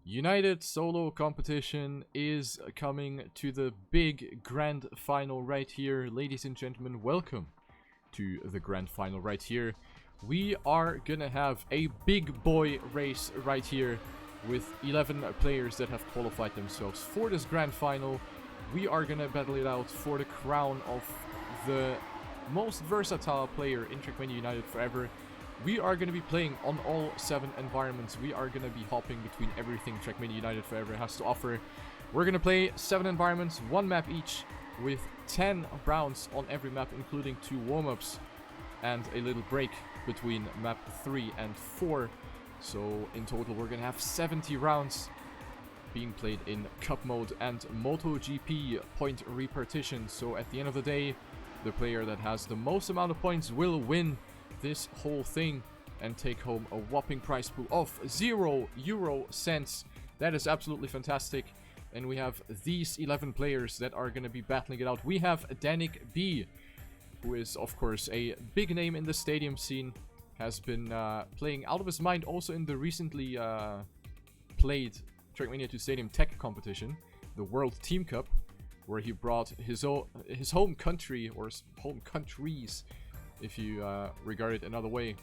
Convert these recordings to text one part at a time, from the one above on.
United solo competition is coming to the big grand final right here. Ladies and gentlemen, welcome to the grand final right here. We are gonna have a big boy race right here with 11 players that have qualified themselves for this grand final. We are gonna battle it out for the crown of the most versatile player in TrackMania United Forever. We are going to be playing on all 7 environments. We are going to be hopping between everything TrackMania United Forever has to offer. We're going to play 7 environments, 1 map each, with 10 rounds on every map, including 2 warm-ups and a little break between map 3 and 4. So in total we're going to have 70 rounds being played in Cup mode and MotoGP point repartition. So at the end of the day, the player that has the most amount of points will win this whole thing and take home a whopping prize pool of €0. That is absolutely fantastic. And we have these 11 players that are going to be battling it out. We have Danik B, who is of course a big name in the stadium scene, has been playing out of his mind also in the recently played TrackMania 2 Stadium Tech competition, the World Team Cup, where he brought his home country, or home countries, if you regard it another way,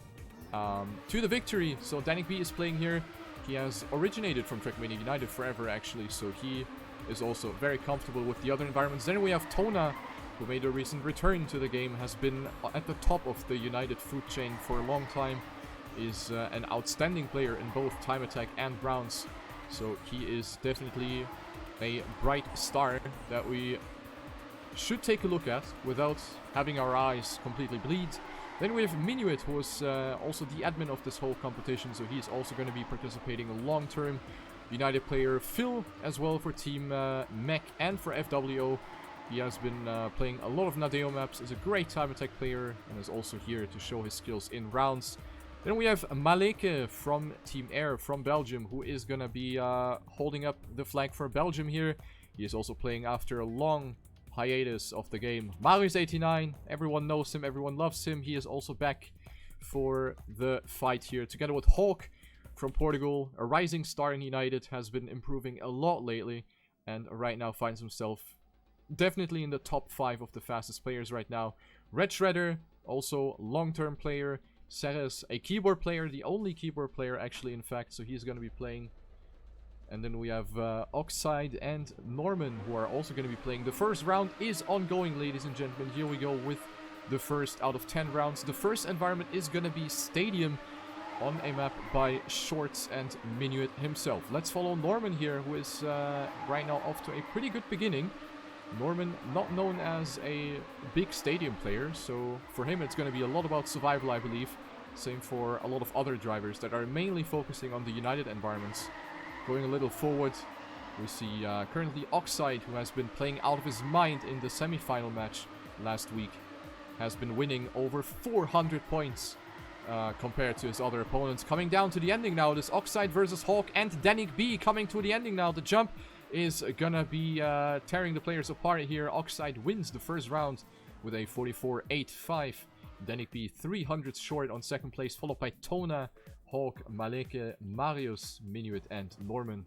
to the victory. So Danik B is playing here. He has originated from TrackMania United Forever, actually, so he is also very comfortable with the other environments. Then we have Tona, who made a recent return to the game, has been at the top of the United food chain for a long time, is an outstanding player in both time attack and rounds. So he is definitely a bright star that we should take a look at without having our eyes completely bleed. Then we have Minuit, who is also the admin of this whole competition, so he's also going to be participating long-term. United player Phil as well for Team Mech and for FWO. He has been playing a lot of Nadeo maps, is a great time attack player, and is also here to show his skills in rounds. Then we have Maleke from Team Air from Belgium, who is going to be holding up the flag for Belgium here. He is also playing after a long hiatus of the game. Marius89, everyone knows him, everyone loves him. He is also back for the fight here, together with Hawk from Portugal, a rising star in United, has been improving a lot lately, and right now finds himself definitely in the top 5 of the fastest players right now. Red Shredder, also long-term player. Ceres, a keyboard player, the only keyboard player actually, in fact, so he's going to be playing. And then we have Oxide and Norman, who are also going to be playing. The first round is ongoing, ladies and gentlemen. Here we go with the first out of 10 rounds. The first environment is going to be Stadium on a map by Shorts and Minuit himself. Let's follow Norman here, who is right now off to a pretty good beginning. Norman, not known as a big stadium player, so for him it's going to be a lot about survival, I believe. Same for a lot of other drivers that are mainly focusing on the United environments. Going a little forward, we see currently Oxide, who has been playing out of his mind in the semi-final match last week, has been winning over 400 points compared to his other opponents. Coming down to the ending now, this Oxide versus Hawk and Danik B coming to the ending now. The jump is gonna be tearing the players apart here. Oxide wins the first round with a 44.85. Danik B 300 short on second place, followed by Tona, Hawk, Maleke, Marius, Minuit, and Norman.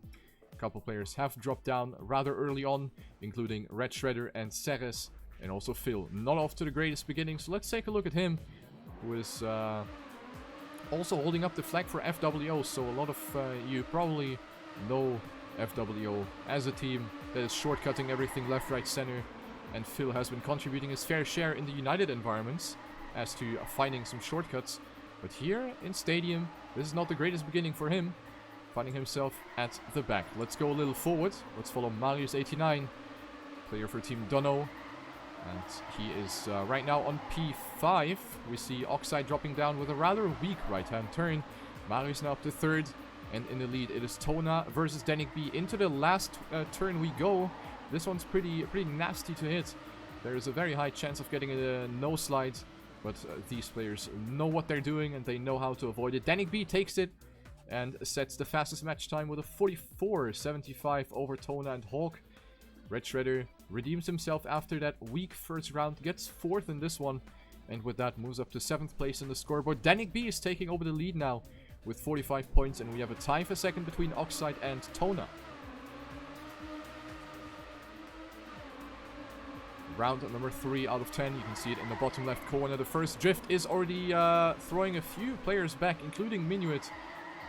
A couple players have dropped down rather early on, including Red Shredder and Ceres, and also Phil. Not off to the greatest beginning, so let's take a look at him, who is also holding up the flag for FWO. So a lot of you probably know FWO as a team that is shortcutting everything left, right, center, and Phil has been contributing his fair share in the United environments as to finding some shortcuts. But here in Stadium, this is not the greatest beginning for him, finding himself at the back. Let's go a little forward. Let's follow Marius89, player for Team Dono. And he is right now on P5. We see Oxide dropping down with a rather weak right-hand turn. Marius now up to third. And in the lead, it is Tona versus Danik B. Into the last turn we go. This one's pretty nasty to hit. There is a very high chance of getting a no slide. But these players know what they're doing and they know how to avoid it. Danik B takes it and sets the fastest match time with a 44.75 over Tona and Hawk. Red Shredder redeems himself after that weak first round, gets 4th in this one, and with that moves up to 7th place in the scoreboard. Danik B is taking over the lead now with 45 points, and we have a tie for second between Oxide and Tona. Round number 3 out of 10. You can see it in the bottom left corner. The first drift is already throwing a few players back, including Minuit,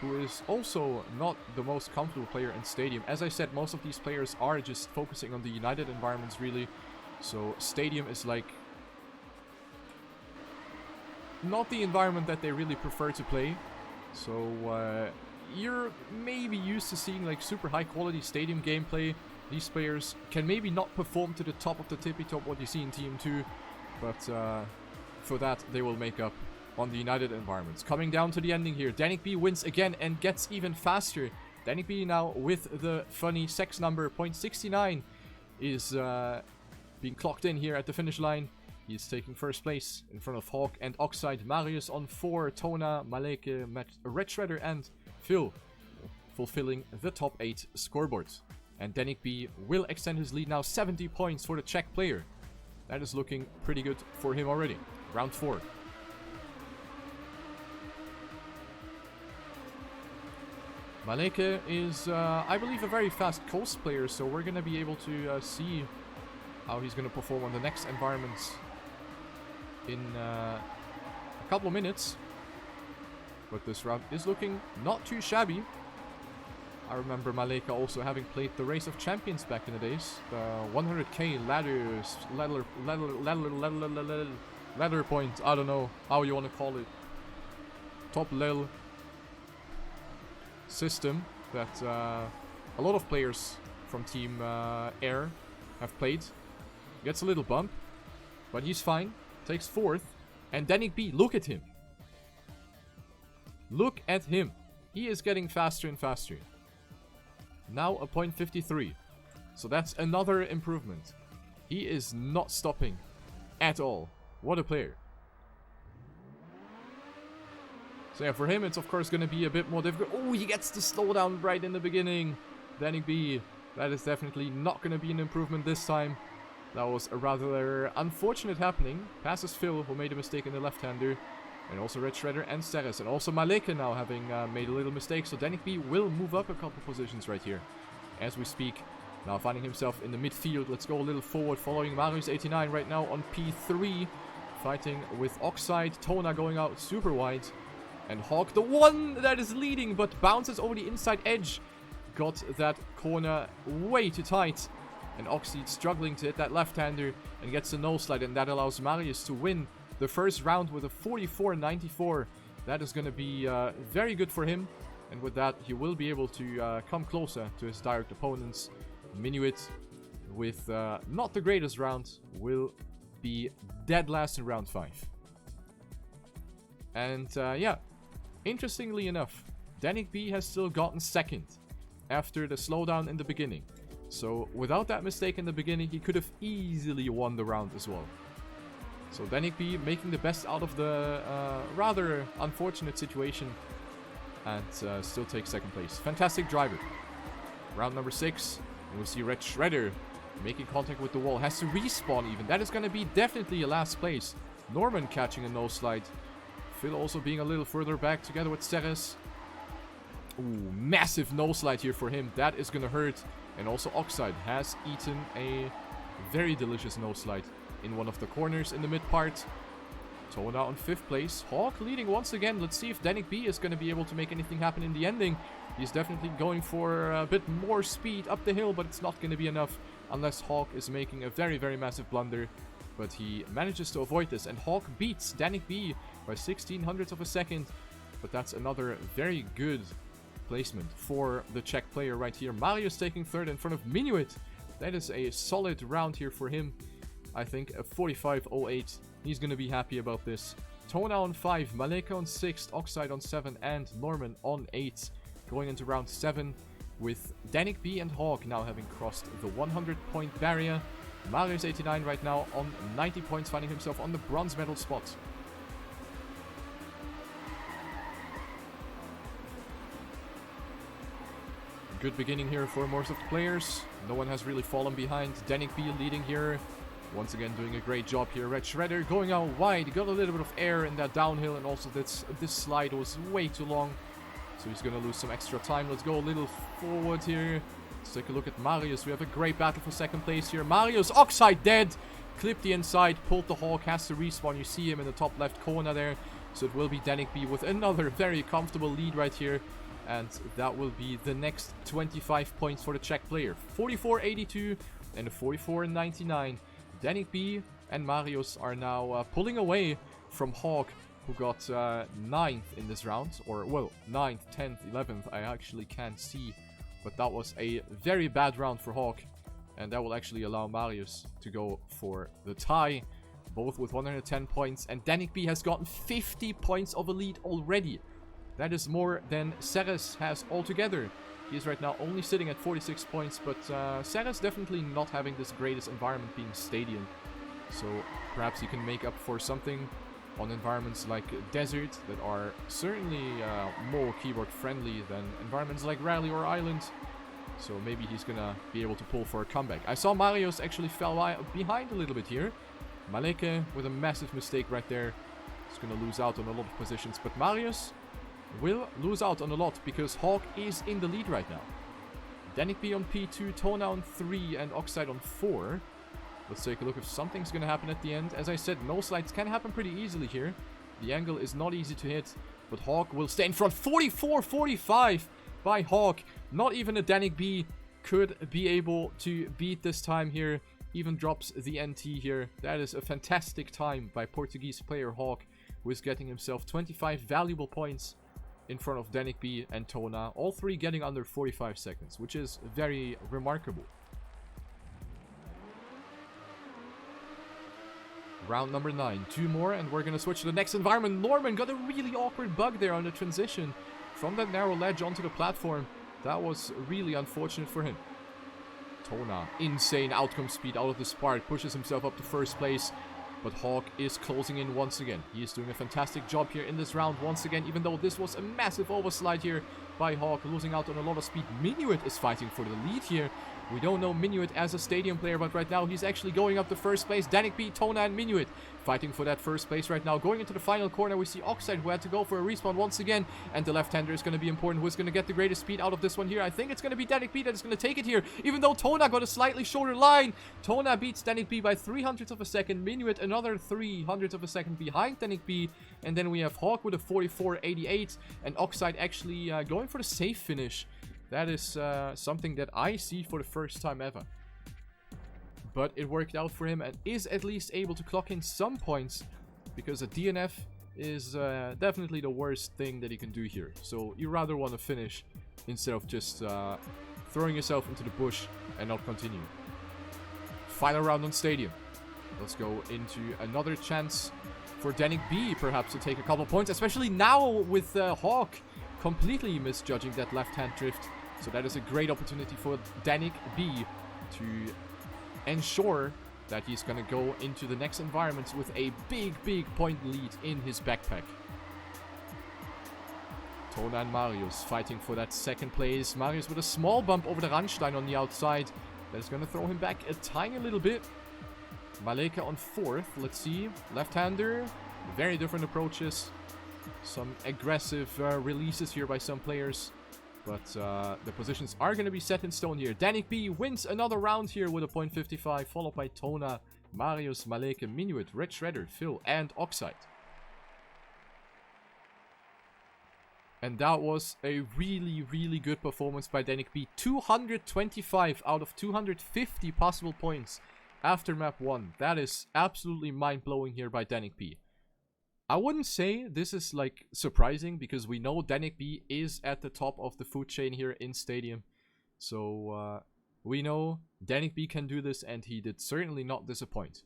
who is also not the most comfortable player in Stadium. As I said, most of these players are just focusing on the United environments, really. So Stadium is like not the environment that they really prefer to play. So you're maybe used to seeing like super high quality Stadium gameplay. These players can maybe not perform to the top of the tippy top what you see in Team 2, but for that they will make up on the United environments. Coming down to the ending here, Danik B wins again and gets even faster. Danik B now with the funny sex number, 0.69, is being clocked in here at the finish line. He's taking first place in front of Hawk and Oxide. Marius on 4, Tona, Maleke, Red Shredder and Phil fulfilling the top 8 scoreboards. And Danik B will extend his lead now, 70 points for the Czech player. That is looking pretty good for him already. Round 4. Maleke is, I believe, a very fast coast player, so we're going to be able to see how he's going to perform on the next environments in a couple of minutes. But this round is looking not too shabby. I remember Maleke also having played the Race of Champions back in the days. The 100k ladder point, I don't know how you want to call it. Top level system that a lot of players from Team Air have played. Gets a little bump, but he's fine. Takes 4th. And Danik B, look at him. Look at him. He is getting faster and faster. Now a 0.53. So that's another improvement. He is not stopping at all. What a player. So yeah, for him it's of course going to be a bit more difficult. Oh, he gets the slowdown right in the beginning. Danik B, that is definitely not going to be an improvement this time. That was a rather unfortunate happening. Passes Phil, who made a mistake in the left-hander. And also Red Shredder and Ceres. And also Maleke now having made a little mistake. So Danik B will move up a couple positions right here as we speak. Now finding himself in the midfield. Let's go a little forward, following Marius 89 right now on P3. Fighting with Oxide. Tona going out super wide. And Hawk, the one that is leading, but bounces over the inside edge. Got that corner way too tight. And Oxide struggling to hit that left-hander and gets the nose slide. And that allows Marius to win the first round with a 44-94. That is going to be very good for him. And with that, he will be able to come closer to his direct opponents. Minuit, with not the greatest round, will be dead last in round 5. And yeah, interestingly enough, Danik B has still gotten second after the slowdown in the beginning. So without that mistake in the beginning, he could have easily won the round as well. So Danik B making the best out of the rather unfortunate situation and still takes second place. Fantastic driver. Round number 6. And we'll see Red Shredder making contact with the wall. Has to respawn even. That is going to be definitely a last place. Norman catching a nose slide. Phil also being a little further back together with Ceres. Ooh, massive nose slide here for him. That is going to hurt. And also Oxide has eaten a very delicious nose slide in one of the corners in the mid part. Tona on 5th place. Hawk leading once again. Let's see if Danik B is going to be able to make anything happen in the ending. He's definitely going for a bit more speed up the hill, but it's not going to be enough unless Hawk is making a very, very massive blunder. But he manages to avoid this, and Hawk beats Danik B by 1600ths of a second. But that's another very good placement for the Czech player right here. Marius taking 3rd in front of Minuit. That is a solid round here for him. I think a 45.08. He's going to be happy about this. Tona on 5, Maleke on 6, Oxide on 7, and Norman on 8. Going into round 7 with Danik B and Hawk now having crossed the 100-point barrier. Marius 89 right now on 90 points, finding himself on the bronze medal spot. Good beginning here for most of the players. No one has really fallen behind. Danik B leading here. Once again doing a great job here. Red Shredder going out wide. Got a little bit of air in that downhill, and also this slide was way too long. So he's going to lose some extra time. Let's go a little forward here. Let's take a look at Marius. We have a great battle for second place here. Marius, Oxide dead. Clipped the inside, pulled the Hawk, has to respawn. You see him in the top left corner there. So it will be Danik B with another very comfortable lead right here. And that will be the next 25 points for the Czech player. 44-82 and a 44-99. Danik B and Marius are now pulling away from Hawk, who got 9th in this round. Or, well, 9th, 10th, 11th. I actually can't see. But that was a very bad round for Hawk. And that will actually allow Marius to go for the tie. Both with 110 points. And Danik B has gotten 50 points of a lead already. That is more than Ceres has altogether. He is right now only sitting at 46 points. But Ceres definitely not having this greatest environment being Stadium. So perhaps he can make up for something on environments like Desert that are certainly more keyboard friendly than environments like Rally or Island. So maybe he's gonna be able to pull for a comeback. I saw Marius actually fell behind a little bit here. Maleke with a massive mistake right there. He's gonna lose out on a lot of positions. But Marius will lose out on a lot because Hawk is in the lead right now. Danik B on P2, Tona on 3 and Oxide on 4. Let's take a look if something's gonna happen at the end. As I said, no slides can happen pretty easily here. The angle is not easy to hit. But Hawk will stay in front. 44-45 by Hawk. Not even a Danik B could be able to beat this time here. Even drops the NT here. That is a fantastic time by Portuguese player Hawk, who is getting himself 25 valuable points in front of Danik B and Tona. All three getting under 45 seconds, which is very remarkable. Round number 9. 2 more and we're going to switch to the next environment. Norman got a really awkward bug there on the transition from that narrow ledge onto the platform. That was really unfortunate for him. Tona, insane outcome speed out of the spark, pushes himself up to first place. But Hawk is closing in once again. He is doing a fantastic job here in this round once again, even though this was a massive overslide here by Hawk, losing out on a lot of speed. Minuit is fighting for the lead here. We don't know Minuit as a Stadium player, but right now he's actually going up to first place. Danik B, Tona and Minuit fighting for that first place right now. Going into the final corner, we see Oxide, who had to go for a respawn once again. And the left-hander is going to be important. Who's going to get the greatest speed out of this one here? I think it's going to be Danik B that is going to take it here, even though Tona got a slightly shorter line. Tona beats Danik B by 300ths of a second. Minuit another 300ths of a second behind Danik B. And then we have Hawk with a 44-88. And Oxide actually going for the safe finish. That is something that I see for the first time ever. But it worked out for him and is at least able to clock in some points, because a DNF is definitely the worst thing that he can do here. So you rather want to finish instead of just throwing yourself into the bush and not continue. Final round on Stadium. Let's go into another chance for Danik B perhaps to take a couple points, especially now with Hawk completely misjudging that left-hand drift. So that is a great opportunity for Danik B to ensure that he's going to go into the next environments with a big point lead in his backpack. Tona and Marius fighting for that second place. Marius with a small bump over the Randstein on the outside. That is going to throw him back a tiny little bit. Maleke on 4th. Let's see. Left-hander. Very different approaches. Some aggressive releases here by some players. But the positions are going to be set in stone here. Danik B wins another round here with a .55, followed by Tona, Marius, Maleke, Minuit, Red Shredder, Phil, and Oxide. And that was a really good performance by Danik B. 225 out of 250 possible points after map 1. That is absolutely mind-blowing here by Danik B. I wouldn't say this is like surprising, because we know Danik B is at the top of the food chain here in Stadium. So we know Danik B can do this, and he did certainly not disappoint.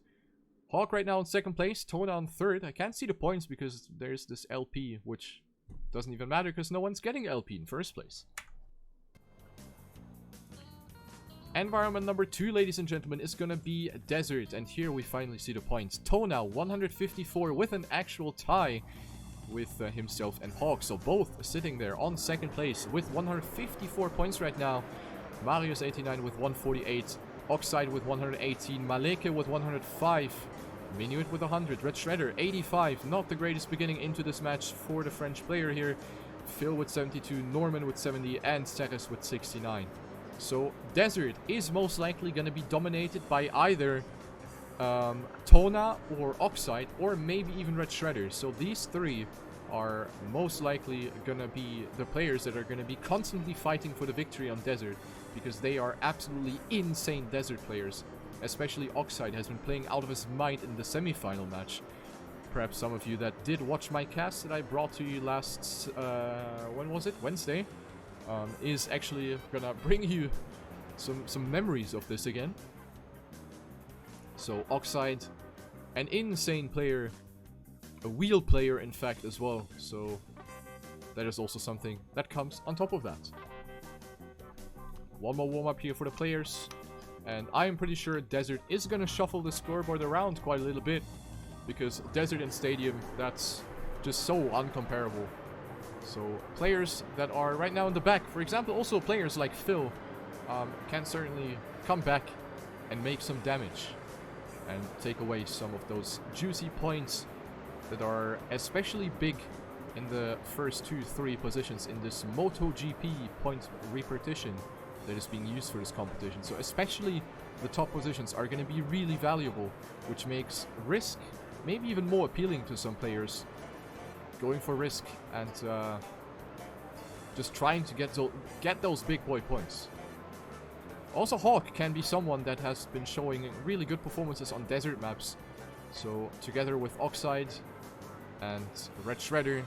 Hawk right now in 2nd place, Tona on 3rd. I can't see the points because there's this LP, which doesn't even matter because no one's getting LP in 1st place. Environment number 2, ladies and gentlemen, is gonna be Desert, and here we finally see the points. Tona 154 with an actual tie with himself and Hawk, so both sitting there on 2nd place with 154 points right now. Marius 89 with 148, Oxide with 118, Maleke with 105, Minuit with 100, Red Shredder 85. Not the greatest beginning into this match for the French player here. Phil with 72, Norman with 70, and Ceres with 69. So Desert is most likely going to be dominated by either Tona or Oxide, or maybe even Red Shredder. So these three are most likely going to be the players that are going to be constantly fighting for the victory on Desert, because they are absolutely insane Desert players. Especially Oxide has been playing out of his mind in the semi-final match. Perhaps some of you that did watch my cast that I brought to you last, when was it? Wednesday, is actually gonna bring you some memories of this again. So Oxide, an insane player, a wheel player in fact as well. So that is also something that comes on top of that. One more warm-up here for the players. And I am pretty sure Desert is gonna shuffle the scoreboard around quite a little bit, because Desert and Stadium, that's just so uncomparable. So players that are right now in the back, for example, also players like Phil, can certainly come back and make some damage and take away some of those juicy points that are especially big in the first 2-3 positions in this MotoGP point repartition that is being used for this competition. So especially the top positions are going to be really valuable, which makes risk maybe even more appealing to some players, going for risk and just trying to get those big boy points. Also, Hawk can be someone that has been showing really good performances on desert maps. So together with Oxide and Red Shredder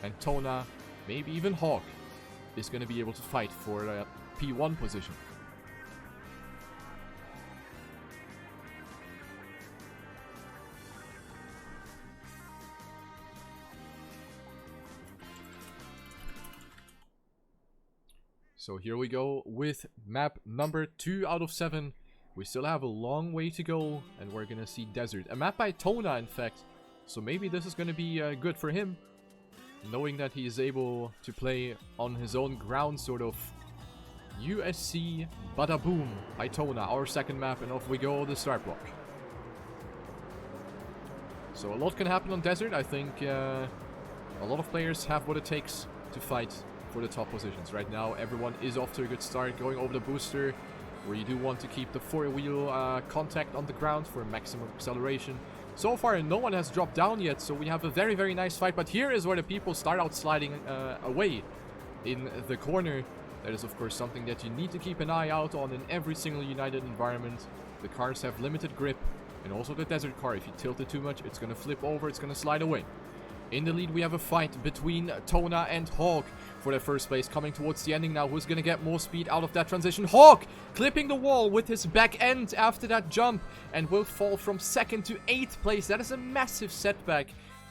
and Tona, maybe even Hawk is going to be able to fight for the P1 position. So here we go with map number 2 out of 7. We still have a long way to go, and we're gonna see Desert. A map by Tona, in fact. So maybe this is gonna be good for him, knowing that he is able to play on his own ground, sort of. USC Bada Boom by Tona, our second map, and off we go, the start block. So a lot can happen on Desert. I think a lot of players have what it takes to fight for the top positions. Right now, everyone is off to a good start, going over the booster, where you do want to keep the four-wheel contact on the ground for maximum acceleration. So far, no one has dropped down yet, so we have a very, very nice fight. But here is where the people start out sliding away in the corner. That is, of course, something that you need to keep an eye out on in every single United environment. The cars have limited grip, and also the Desert car. If you tilt it too much, it's going to flip over, it's going to slide away. In the lead, we have a fight between Tona and Hawk for the first place. Coming towards the ending now, who's going to get more speed out of that transition? Hawk clipping the wall with his back end after that jump, and will fall from 2nd to 8th place. That is a massive setback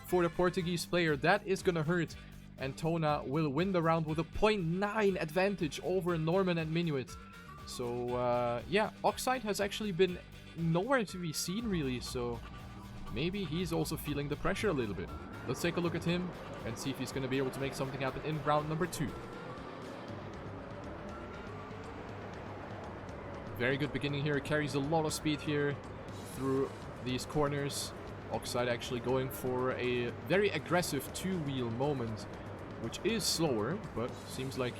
for the Portuguese player. That is going to hurt. And Tona will win the round with a 0.9 advantage over Norman and Minuit. So, yeah, Oxide has actually been nowhere to be seen, really. So, maybe he's also feeling the pressure a little bit. Let's take a look at him and see if he's going to be able to make something happen in round number 2. Very good beginning here. Carries a lot of speed here through these corners. Oxide actually going for a very aggressive two-wheel moment, which is slower, but seems like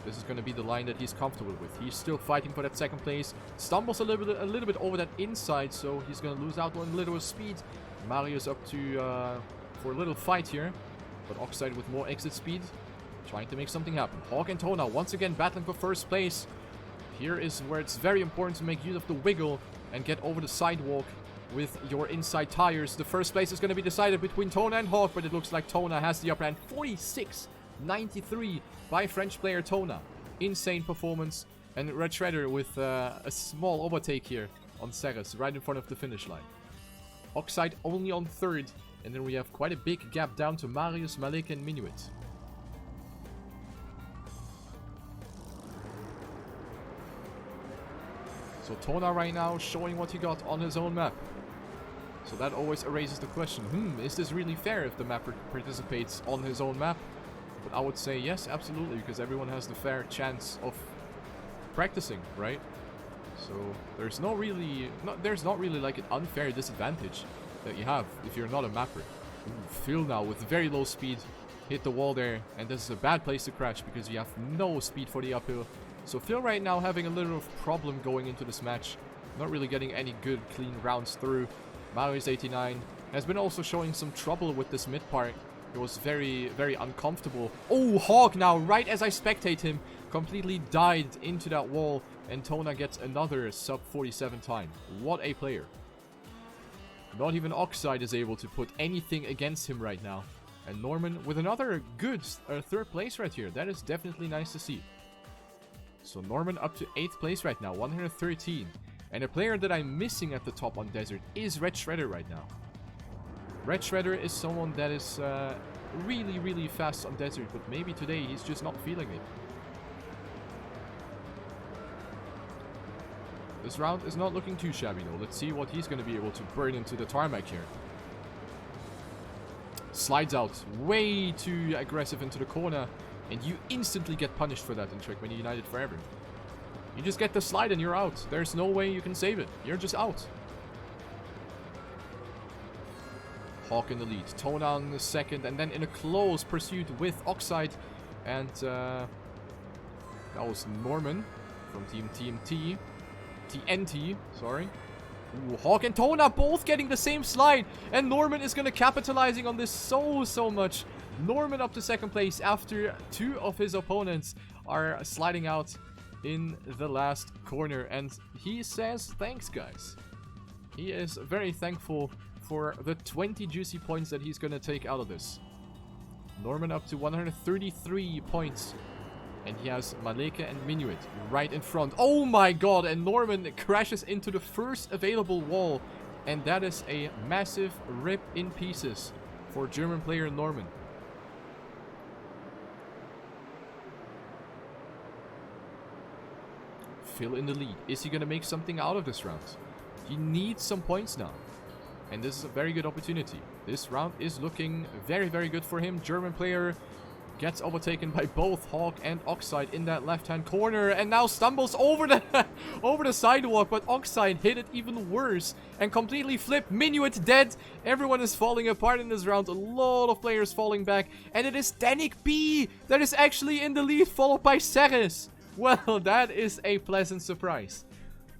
this is going to be the line that he's comfortable with. He's still fighting for that second place. Stumbles a little bit over that inside, so he's going to lose out on a little speed. Mario's up to for a little fight here, but Oxide with more exit speed, trying to make something happen. Hawk and Tona once again battling for first place. Here is where it's very important to make use of the wiggle and get over the sidewalk with your inside tires. The first place is going to be decided between Tona and Hawk, but it looks like Tona has the upper hand. 46.93 by French player Tona. Insane performance. And Red Shredder with a small overtake here on Ceres, right in front of the finish line. Oxide only on 3rd, and then we have quite a big gap down to Marius, Malik, and Minuit. So Tona right now showing what he got on his own map. So that always raises the question, is this really fair if the mapper participates on his own map? But I would say yes, absolutely, because everyone has the fair chance of practicing, right? So there's not really like an unfair disadvantage that you have if you're not a mapper. Ooh, Phil now with very low speed hit the wall there. And this is a bad place to crash because you have no speed for the uphill. So Phil right now having a little problem going into this match. Not really getting any good, clean rounds through. Marius 89 has been also showing some trouble with this mid part. It was very, very uncomfortable. Oh, Hawk now, right as I spectate him, completely died into that wall. And Tona gets another sub 47 time. What a player. Not even Oxide is able to put anything against him right now. And Norman with another good third place right here. That is definitely nice to see. So Norman up to 8th place right now, 113. And a player that I'm missing at the top on Desert is Red Shredder right now. Red Shredder is someone that is really, really fast on Desert, but maybe today he's just not feeling it. This round is not looking too shabby though. Let's see what he's going to be able to burn into the tarmac here. Slides out way too aggressive into the corner. And you instantly get punished for that in TrackMania United Forever. You just get the slide and you're out. There's no way you can save it. You're just out. Hawk in the lead. Tona on the second. And then in a close pursuit with Oxide. And that was Norman from Team TNT. TNT, sorry. Ooh, Hawk and Tona both getting the same slide. And Norman is going to capitalizing on this so much. Norman up to second place after 2 of his opponents are sliding out in the last corner. And he says, thanks guys. He is very thankful for the 20 juicy points that he's going to take out of this. Norman up to 133 points. And he has Maleka and Minuit right in front. Oh my god, and Norman crashes into the first available wall. And that is a massive rip in pieces for German player Norman. Phil in the lead. Is he going to make something out of this round? He needs some points now. And this is a very good opportunity. This round is looking very, very good for him. German player gets overtaken by both Hawk and Oxide in that left-hand corner. And now stumbles over the over the sidewalk. But Oxide hit it even worse. And completely flipped. Minuit dead. Everyone is falling apart in this round. A lot of players falling back. And it is Danik B that is actually in the lead. Followed by Ceres. Well, that is a pleasant surprise.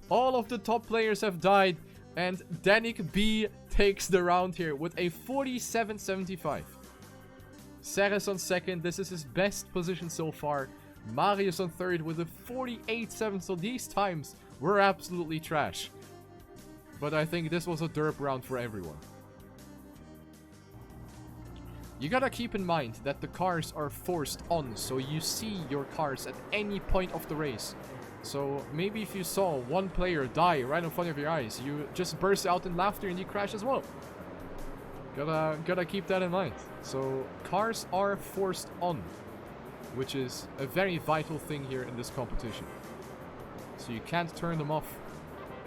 All of the top players have died. And Danik B takes the round here with a 47.75. Ceres on second. This is his best position so far. Marius on third with a 48.7. So these times were absolutely trash. But I think this was a derp round for everyone. You gotta keep in mind that the cars are forced on, so you see your cars at any point of the race. So maybe if you saw one player die right in front of your eyes, you just burst out in laughter and you crash as well. Gotta keep that in mind. So cars are forced on, which is a very vital thing here in this competition. So you can't turn them off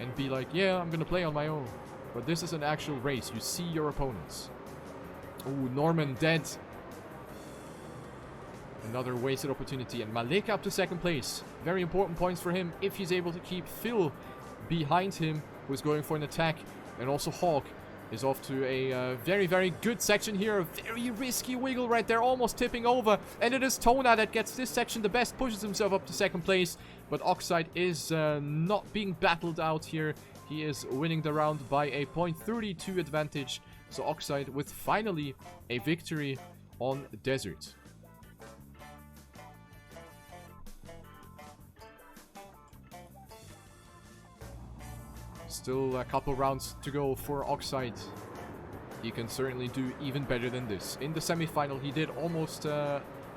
and be like, yeah, I'm gonna play on my own. But this is an actual race. You see your opponents. Ooh, Norman dead. Another wasted opportunity. And Maleka up to second place. Very important points for him if he's able to keep Phil behind him, who's going for an attack. And also Hawk is off to a very, very good section here. A very risky wiggle right there, almost tipping over. And it is Tona that gets this section the best, pushes himself up to second place. But Oxide is not being battled out here. He is winning the round by a 0.32 advantage. So Oxide with finally a victory on Desert. Still a couple rounds to go for Oxide. He can certainly do even better than this. In the semi-final he did almost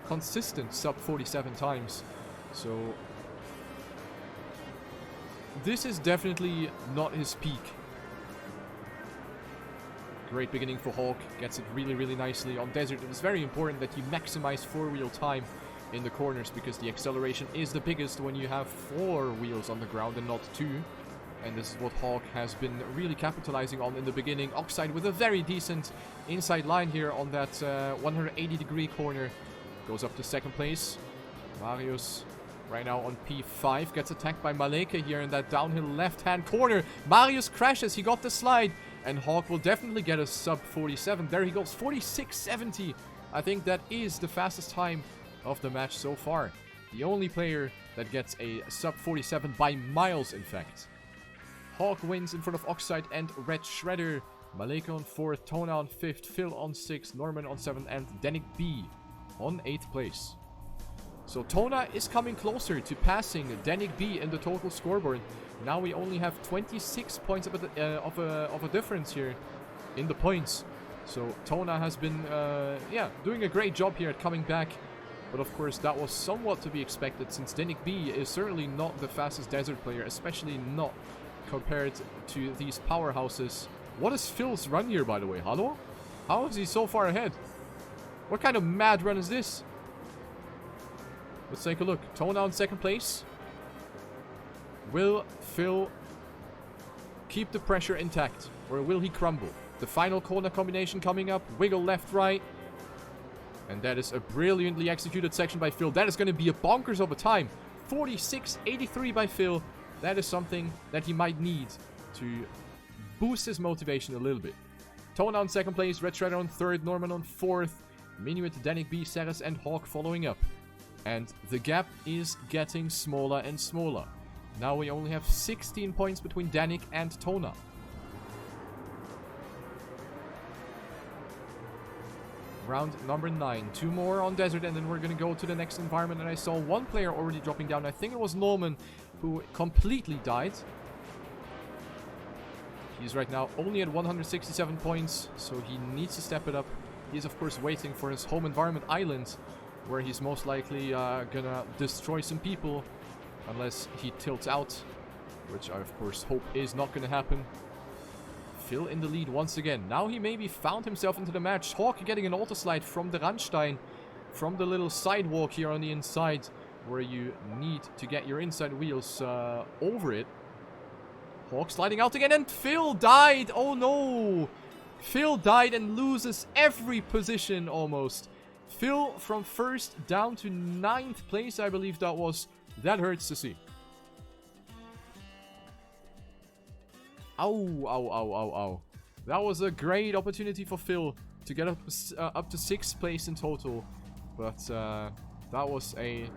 consistent sub 47 times. So this is definitely not his peak. Great beginning for Hawk. Gets it really, really nicely. On Desert, it is very important that you maximize four-wheel time in the corners, because the acceleration is the biggest when you have 4 wheels on the ground and not 2. And this is what Hawk has been really capitalizing on in the beginning. Oxide with a very decent inside line here on that 180-degree corner. Goes up to second place. Marius right now on P5. Gets attacked by Maleka here in that downhill left-hand corner. Marius crashes. He got the slide. And Hawk will definitely get a sub 47. There he goes. 46.70. I think that is the fastest time of the match so far. The only player that gets a sub 47 by miles, in fact. Hawk wins in front of Oxide and Red Shredder. Maleka on 4th, Tona on 5th, Phil on 6th, Norman on 7th, and Danik B on 8th place. So Tona is coming closer to passing Danik B in the total scoreboard. Now we only have 26 points of a difference here in the points. So Tona has been doing a great job here at coming back. But of course that was somewhat to be expected, since Danik B is certainly not the fastest desert player, especially not compared to these powerhouses. What is Phil's run here, by the way? Hello? How is he so far ahead? What kind of mad run is this? Let's take a look. Tona in 2nd place. Will Phil keep the pressure intact, or will he crumble? The final corner combination coming up. Wiggle left, right. And that is a brilliantly executed section by Phil. That is going to be a bonkers of a time. 46.83 by Phil. That is something that he might need to boost his motivation a little bit. Tona on 2nd place, Red Shredder on 3rd, Norman on 4th, Minuit, Danik B, Ceres, and Hawk following up. And the gap is getting smaller and smaller. Now we only have 16 points between Danik and Tona. Round number 9. 2 more on desert, and then we're going to go to the next environment. And I saw one player already dropping down. I think it was Norman, who completely died. He's right now only at 167 points, so he needs to step it up. He's of course waiting for his home environment island, where he's most likely gonna destroy some people, unless he tilts out, which I of course hope is not gonna happen. Phil in the lead once again. Now he maybe found himself into the match. Hawk getting an auto slide from the Randstein, from the little sidewalk here on the inside, where you need to get your inside wheels over it. Hawk sliding out again, and Phil died! Oh no! Phil died and loses every position almost. Phil from 1st down to 9th place, I believe that was. That hurts to see. Ow, ow, ow, ow, ow. That was a great opportunity for Phil to get up to 6th place in total. But that was a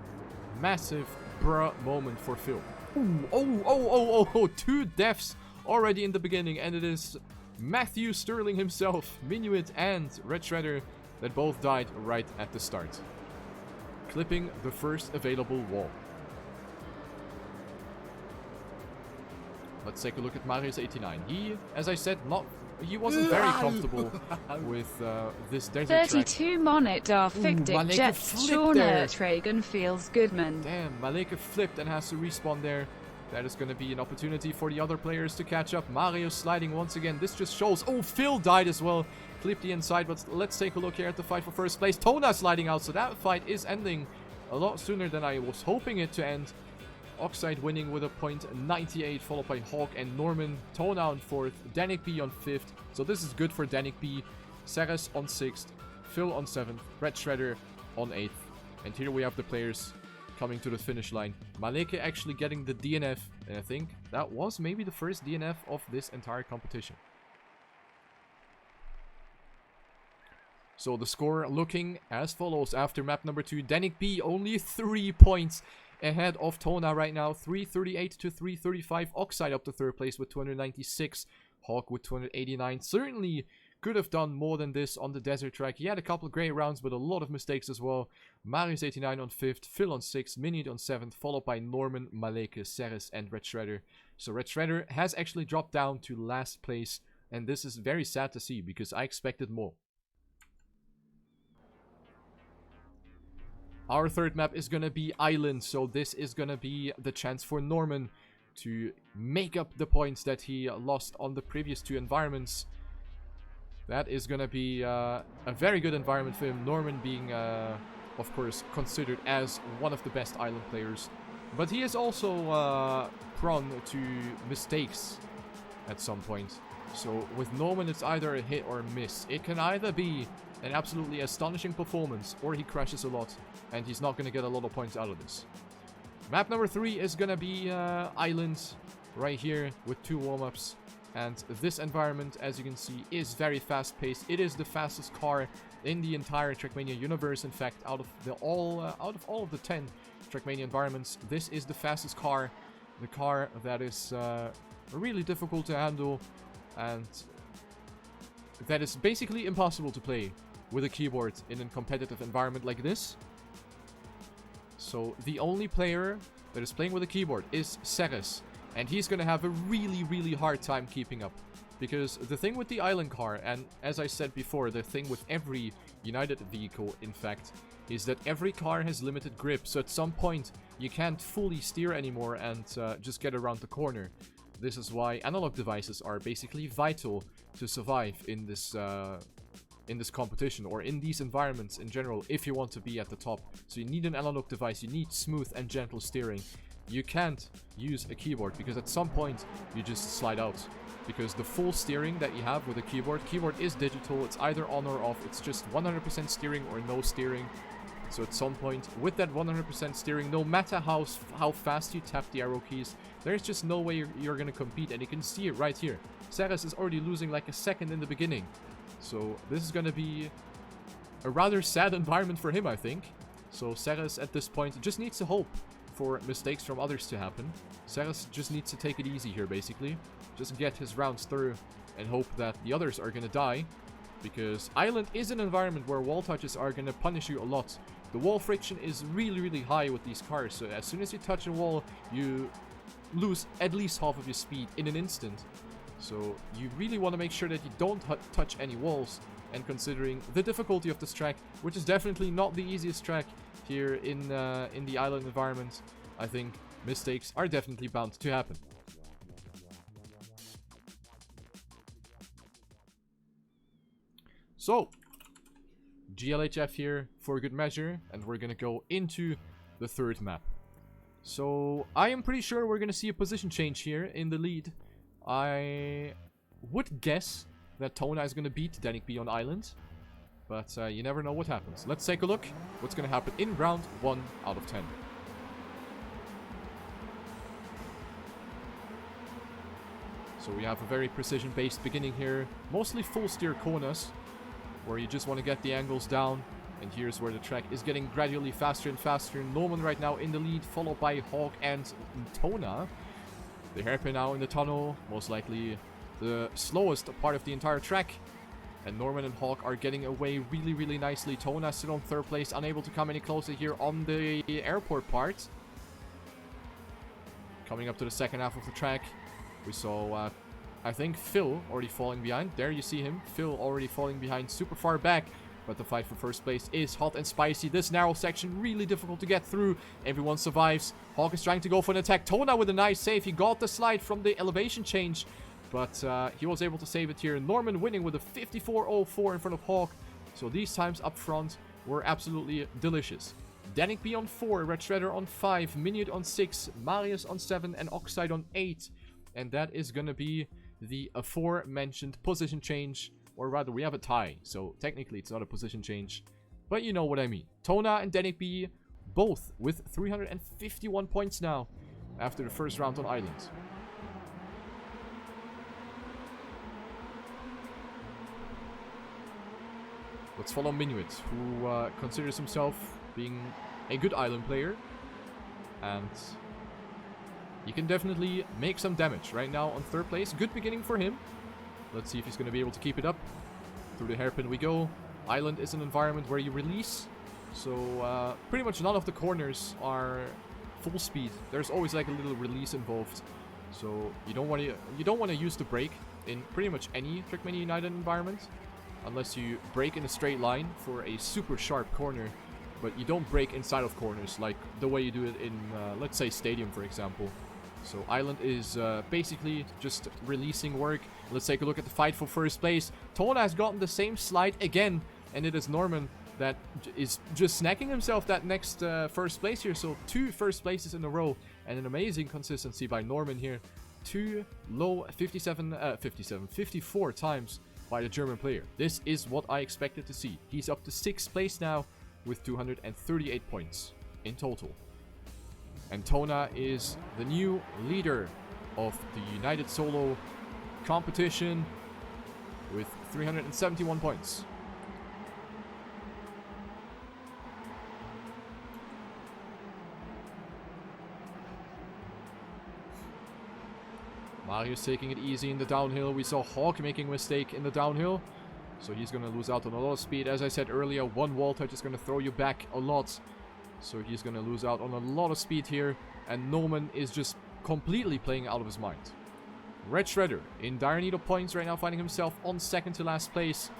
massive bruh moment for Phil. Ooh, oh, 2 deaths already in the beginning, and it is Matthew Sterling himself, Minuit and Red Shredder, that both died right at the start, clipping the first available wall. Let's take a look at Marius89. He, as I said, he wasn't very comfortable with this desert 32 Monet Dar Fictic Jet Shauna Tragan feels Goodman. Damn, Maleka flipped and has to respawn there. That is going to be an opportunity for the other players to catch up. Mario sliding once again. This just shows. Oh, Phil died as well. Clipped the inside, but let's take a look here at the fight for 1st place. Tona sliding out, so that fight is ending a lot sooner than I was hoping it to end. Oxide winning with a .98, followed by Hawk and Norman. Tona on 4th, Danik B on 5th. So this is good for Danik B. Ceres on 6th, Phil on 7th, Red Shredder on 8th. And here we have the players coming to the finish line. Maleka actually getting the DNF, and I think that was maybe the first DNF of this entire competition. So the score looking as follows after map number 2. Danik B only 3 points ahead of Tona right now. 338 to 335. Oxide up to 3rd place with 296. Hawk with 289. Certainly could have done more than this on the desert track. He had a couple of great rounds, but a lot of mistakes as well. Marius89 on 5th. Phil on 6th. Minute on 7th. Followed by Norman, Maleka, Ceres, and Red Shredder. So Red Shredder has actually dropped down to last place. And this is very sad to see, because I expected more. Our 3rd map is going to be Island, so this is going to be the chance for Norman to make up the points that he lost on the previous 2 environments. That is going to be a very good environment for him. Norman being, of course, considered as one of the best Island players. But he is also prone to mistakes at some point. So with Norman, it's either a hit or a miss. It can either be an absolutely astonishing performance, or he crashes a lot, and he's not going to get a lot of points out of this. Map number 3 is going to be Island, right here, with 2 warm-ups. And this environment, as you can see, is very fast-paced. It is the fastest car in the entire TrackMania universe. In fact, out of all of the 10 TrackMania environments, this is the fastest car. The car that is really difficult to handle, and that is basically impossible to play with a keyboard in a competitive environment like this. So the only player that is playing with a keyboard is Ceres, and he's gonna have a really hard time keeping up. Because the thing with the island car, and as I said before, the thing with every United vehicle, in fact, is that every car has limited grip. So at some point, you can't fully steer anymore and just get around the corner. This is why analog devices are basically vital to survive in this competition, or in these environments in general, if you want to be at the top. So you need an analog device, you need smooth and gentle steering. You can't use a keyboard, because at some point you just slide out. Because the full steering that you have with a keyboard is digital, it's either on or off, it's just 100% steering or no steering. So at some point, with that 100% steering, no matter how fast you tap the arrow keys, there's just no way you're gonna compete, and you can see it right here. Ceres is already losing like a second in the beginning. So this is gonna be a rather sad environment for him, I think. So Ceres at this point just needs to hope for mistakes from others to happen. Ceres just needs to take it easy here, basically. Just get his rounds through and hope that the others are gonna die. Because Island is an environment where wall touches are gonna punish you a lot. The wall friction is really high with these cars, so as soon as you touch a wall, you lose at least half of your speed in an instant. So you really want to make sure that you don't touch any walls. And considering the difficulty of this track, which is definitely not the easiest track here in the island environment, I think mistakes are definitely bound to happen. So, GLHF here for good measure, and we're gonna go into the third map. So, I am pretty sure we're gonna see a position change here in the lead. I would guess that Tona is gonna beat Danik B on Island, but you never know what happens. Let's take a look what's gonna happen in round 1 out of 10. So we have a very precision-based beginning here, mostly full steer corners, where you just want to get the angles down. And here's where the track is getting gradually faster and faster. Norman right now in the lead, followed by Hawk and Tona. The hairpin now in the tunnel, most likely the slowest part of the entire track. And Norman and Hawk are getting away really nicely. Tona still on third place, unable to come any closer here on the airport part. Coming up to the second half of the track, we saw I think Phil already falling behind. There you see him. Phil already falling behind super far back. But the fight for first place is hot and spicy. This narrow section really difficult to get through. Everyone survives. Hawk is trying to go for an attack. Tona with a nice save. He got the slide from the elevation change. But he was able to save it here. Norman winning with a 54.04 in front of Hawk. So these times up front were absolutely delicious. Danik B on 4. Red Shredder on 5. Minute on 6. Marius on 7. And Oxide on 8. And that is going to be the aforementioned position change, or rather we have a tie, so technically it's not a position change, but you know what I mean. Tona and Danik B both with 351 points now after the first round on Island. Let's follow Minuit, who considers himself being a good island player, and he can definitely make some damage right now on third place. Good beginning for him. Let's see if he's going to be able to keep it up. Through the hairpin we go. Island is an environment where you release. So pretty much none of the corners are full speed. There's always like a little release involved. So you don't want to use the brake in pretty much any TrackMania United environment. Unless you brake in a straight line for a super sharp corner. But you don't brake inside of corners like the way you do it in, let's say, Stadium, for example. So Island is basically just releasing work. Let's take a look at the fight for first place. Tona has gotten the same slide again. And it is Norman that is just snacking himself that next first place here. So 2 first places in a row. And an amazing consistency by Norman here. 2 low 54 times by the German player. This is what I expected to see. He's up to 6th place now with 238 points in total. And Tona is the new leader of the United Solo competition with 371 points. Mario's taking it easy in the downhill. We saw Hawk making a mistake in the downhill. So he's going to lose out on a lot of speed. As I said earlier, one wall touch is going to throw you back a lot. So he's going to lose out on a lot of speed here. And Norman is just completely playing out of his mind. Red Shredder in dire need of points right now, finding himself on second to last place.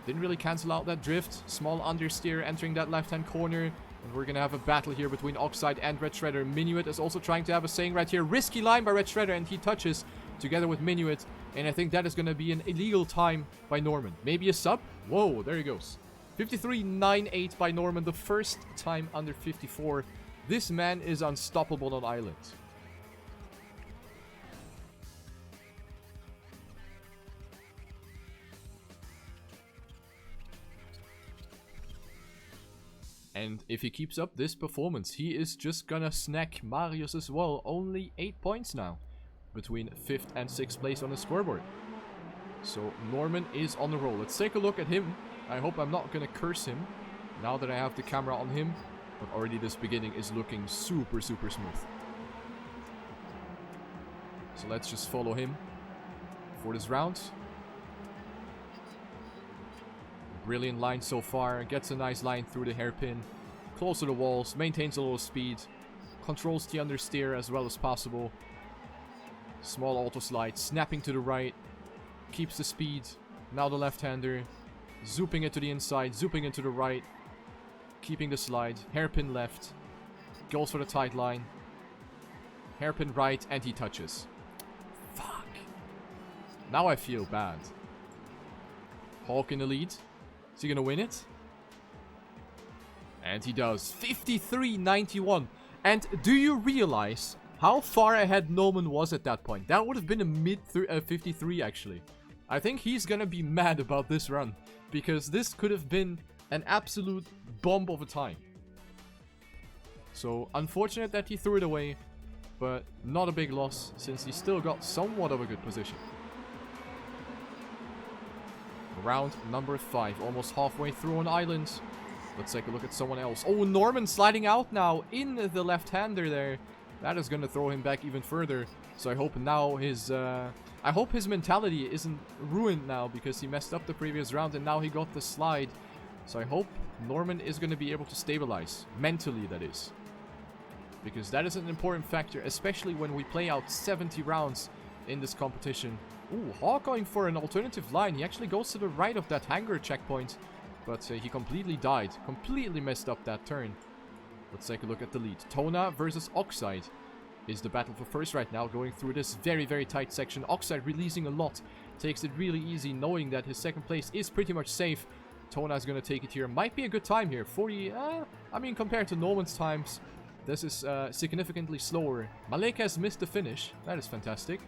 Didn't really cancel out that drift. Small understeer entering that left-hand corner. And we're going to have a battle here between Oxide and Red Shredder. Minuet is also trying to have a saying right here. Risky line by Red Shredder, and he touches together with Minuet. And I think that is going to be an illegal time by Norman. Maybe a sub? Whoa, there he goes. 53.98 by Norman, the first time under 54. This man is unstoppable on island. And if he keeps up this performance, he is just gonna snack Marius as well. Only 8 points now between 5th and 6th place on the scoreboard. So Norman is on the roll. Let's take a look at him. I hope I'm not gonna curse him now that I have the camera on him. But already this beginning is looking super, super smooth. So let's just follow him for this round. Brilliant line so far. Gets a nice line through the hairpin. Close to the walls. Maintains a little speed. Controls the understeer as well as possible. Small auto slide. Snapping to the right. Keeps the speed. Now the left-hander. Zooping it to the inside. Zooping it to the right. Keeping the slide. Hairpin left. Goes for the tight line. Hairpin right. And he touches. Fuck. Now I feel bad. Hawk in the lead. Is he going to win it? And he does. 53.91. And do you realize how far ahead Norman was at that point? That would have been a mid 53 actually. I think he's going to be mad about this run. Because this could have been an absolute bomb of a time. So unfortunate that he threw it away. But not a big loss since he still got somewhat of a good position. Round number 5, almost halfway through an island. Let's take a look at someone else. Oh, Norman sliding out now in the left-hander there. That is going to throw him back even further. So I hope now his mentality isn't ruined now because he messed up the previous round and now he got the slide. So I hope Norman is going to be able to stabilize. Mentally, that is. Because that is an important factor, especially when we play out 70 rounds in this competition. Ooh, Hawk going for an alternative line. He actually goes to the right of that hangar checkpoint. But he completely died. Completely messed up that turn. Let's take a look at the lead. Tona versus Oxide is the battle for first right now. Going through this very, very tight section. Oxide releasing a lot. Takes it really easy knowing that his second place is pretty much safe. Tona is going to take it here. Might be a good time here. 40, I mean, compared to Norman's times, this is significantly slower. Malek has missed the finish. That is fantastic.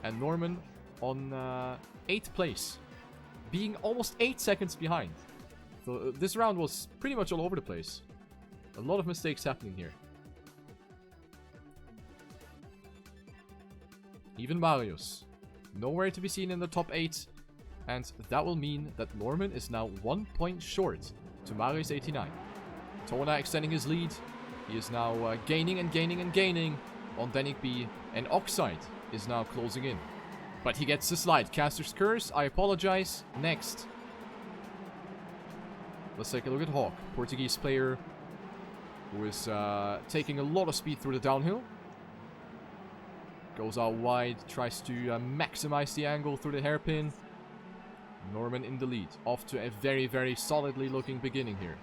And Norman on 8th place, being almost 8 seconds behind. So this round was pretty much all over the place. A lot of mistakes happening here. Even Marius, nowhere to be seen in the top 8. And that will mean that Norman is now 1 point short to Marius 89. Tona extending his lead. He is now gaining and gaining and gaining on Danik B. And Oxide is now closing in. But he gets the slide. Caster's Curse. I apologize. Next. Let's take a look at Hawk. Portuguese player who is taking a lot of speed through the downhill. Goes out wide. Tries to maximize the angle through the hairpin. Norman in the lead. Off to a very, very solidly looking beginning here.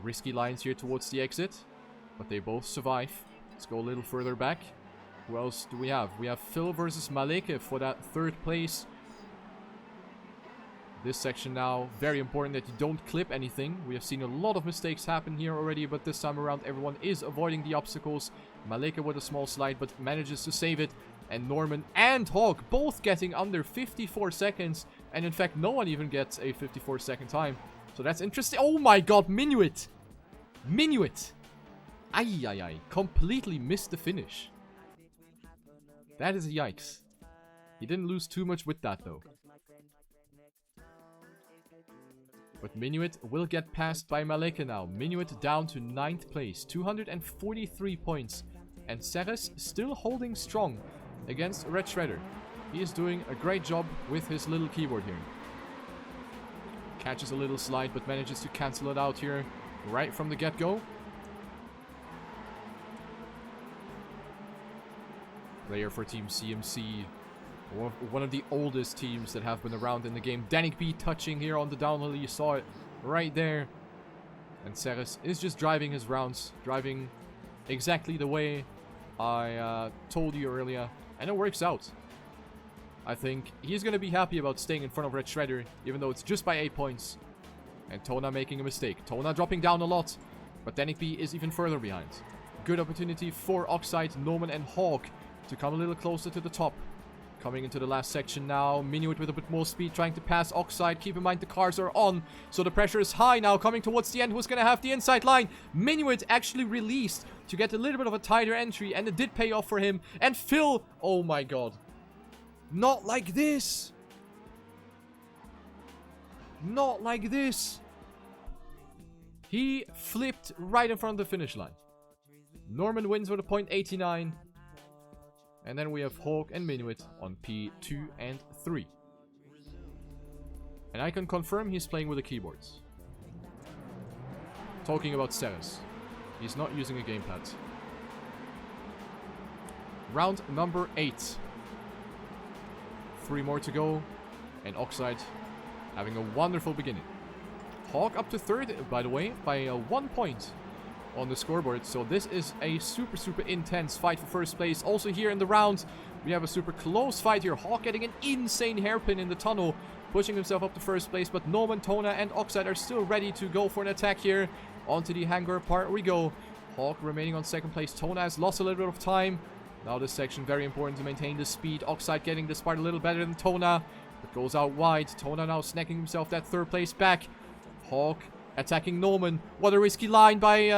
Risky lines here towards the exit. But they both survive. Let's go a little further back. Who else do we have? We have Phil versus Maleke for that 3rd place. This section now, very important that you don't clip anything. We have seen a lot of mistakes happen here already, but this time around everyone is avoiding the obstacles. Maleke with a small slide, but manages to save it. And Norman and Hawk both getting under 54 seconds. And in fact, no one even gets a 54-second time. So that's interesting. Oh my god, Minuet! Minuet! Ay, ay, ay. Completely missed the finish. That is a yikes. He didn't lose too much with that, though. But Minuit will get passed by Maleka now. Minuit down to 9th place. 243 points. And Ceres still holding strong against Red Shredder. He is doing a great job with his little keyboard here. Catches a little slide, but manages to cancel it out here right from the get-go. Player for Team CMC. One of the oldest teams that have been around in the game. Danik B touching here on the downhill. You saw it right there. And Ceres is just driving his rounds. Driving exactly the way I told you earlier. And it works out. I think he's going to be happy about staying in front of Red Shredder. Even though it's just by 8 points. And Tona making a mistake. Tona dropping down a lot. But Danik B is even further behind. Good opportunity for Oxide, Norman and Hawk to come a little closer to the top. Coming into the last section now. Minuit with a bit more speed trying to pass Oxide. Keep in mind the cars are on. So the pressure is high now. Coming towards the end. Who's going to have the inside line? Minuit actually released to get a little bit of a tighter entry. And it did pay off for him. And Phil. Oh my god. Not like this. Not like this. He flipped right in front of the finish line. Norman wins with a .89. And then we have Hawk and Minuit on P2 and 3. And I can confirm he's playing with the keyboards. Talking about Ceres. He's not using a gamepad. Round number 8. 3 more to go. And Oxide having a wonderful beginning. Hawk up to 3rd, by the way, by 1 point on the scoreboard. So this is a super intense fight for first place. Also here in the round, we have a super close fight here. Hawk getting an insane hairpin in the tunnel, pushing himself up to first place. But Norman, Tona and Oxide are still ready to go for an attack here. Onto the hangar part we go. Hawk remaining on 2nd place. Tona has lost a little bit of time. Now this section very important to maintain the speed. Oxide getting this part a little better than Tona. It goes out wide. Tona now snacking himself that 3rd place back. Hawk attacking Norman. What a risky line by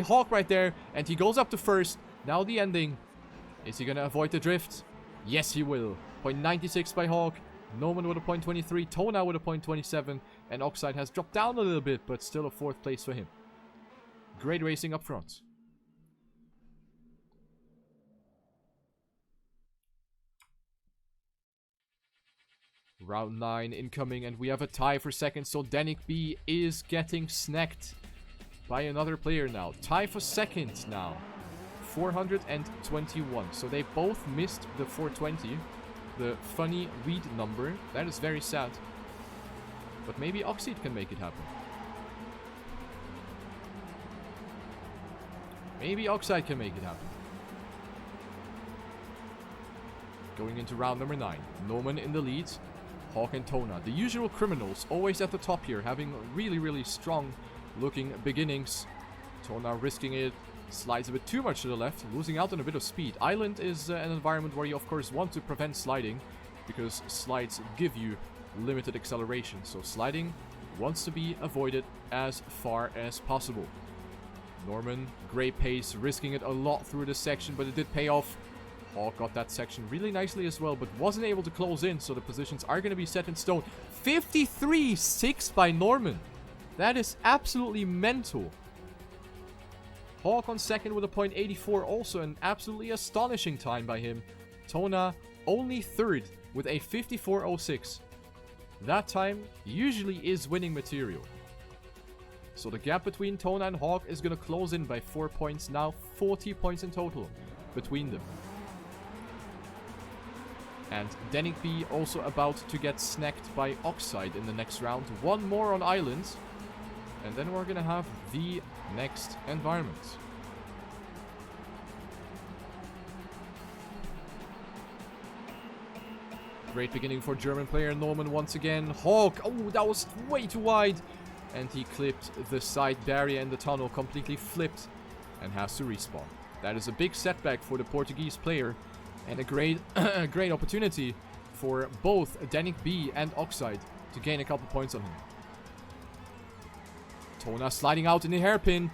Hawk right there. And he goes up to 1st. Now the ending. Is he going to avoid the drift? Yes, he will. .96 by Hawk. Norman with a .23. Tona with a .27. And Oxide has dropped down a little bit, but still a 4th place for him. Great racing up front. Round 9 incoming, and we have a tie for 2nd, so Danik B is getting snacked by another player now. Tie for 2nd now. 421. So they both missed the 420. The funny weed number. That is very sad. But maybe Oxide can make it happen. Maybe Oxide can make it happen. Going into round number 9. Norman in the lead. Hawk and Tona, the usual criminals, always at the top here, having really strong looking beginnings. Tona risking it, slides a bit too much to the left, losing out on a bit of speed. Island is an environment where you of course want to prevent sliding, because slides give you limited acceleration. So sliding wants to be avoided as far as possible. Norman, great pace, risking it a lot through this section, but it did pay off. Hawk got that section really nicely as well, but wasn't able to close in, so the positions are going to be set in stone. 53-6 by Norman. That is absolutely mental. Hawk on 2nd with a .84, also an absolutely astonishing time by him. Tona only 3rd with a 54.06. That time usually is winning material. So the gap between Tona and Hawk is going to close in by 4 points. Now 40 points in total between them. And Danik B also about to get snacked by Oxide in the next round. One more on Island. And then we're going to have the next environment. Great beginning for German player Norman once again. Hawk, oh, that was way too wide. And he clipped the side barrier in the tunnel, completely flipped, and has to respawn. That is a big setback for the Portuguese player. And a great opportunity for both Danik B and Oxide to gain a couple points on him. Tona sliding out in the hairpin.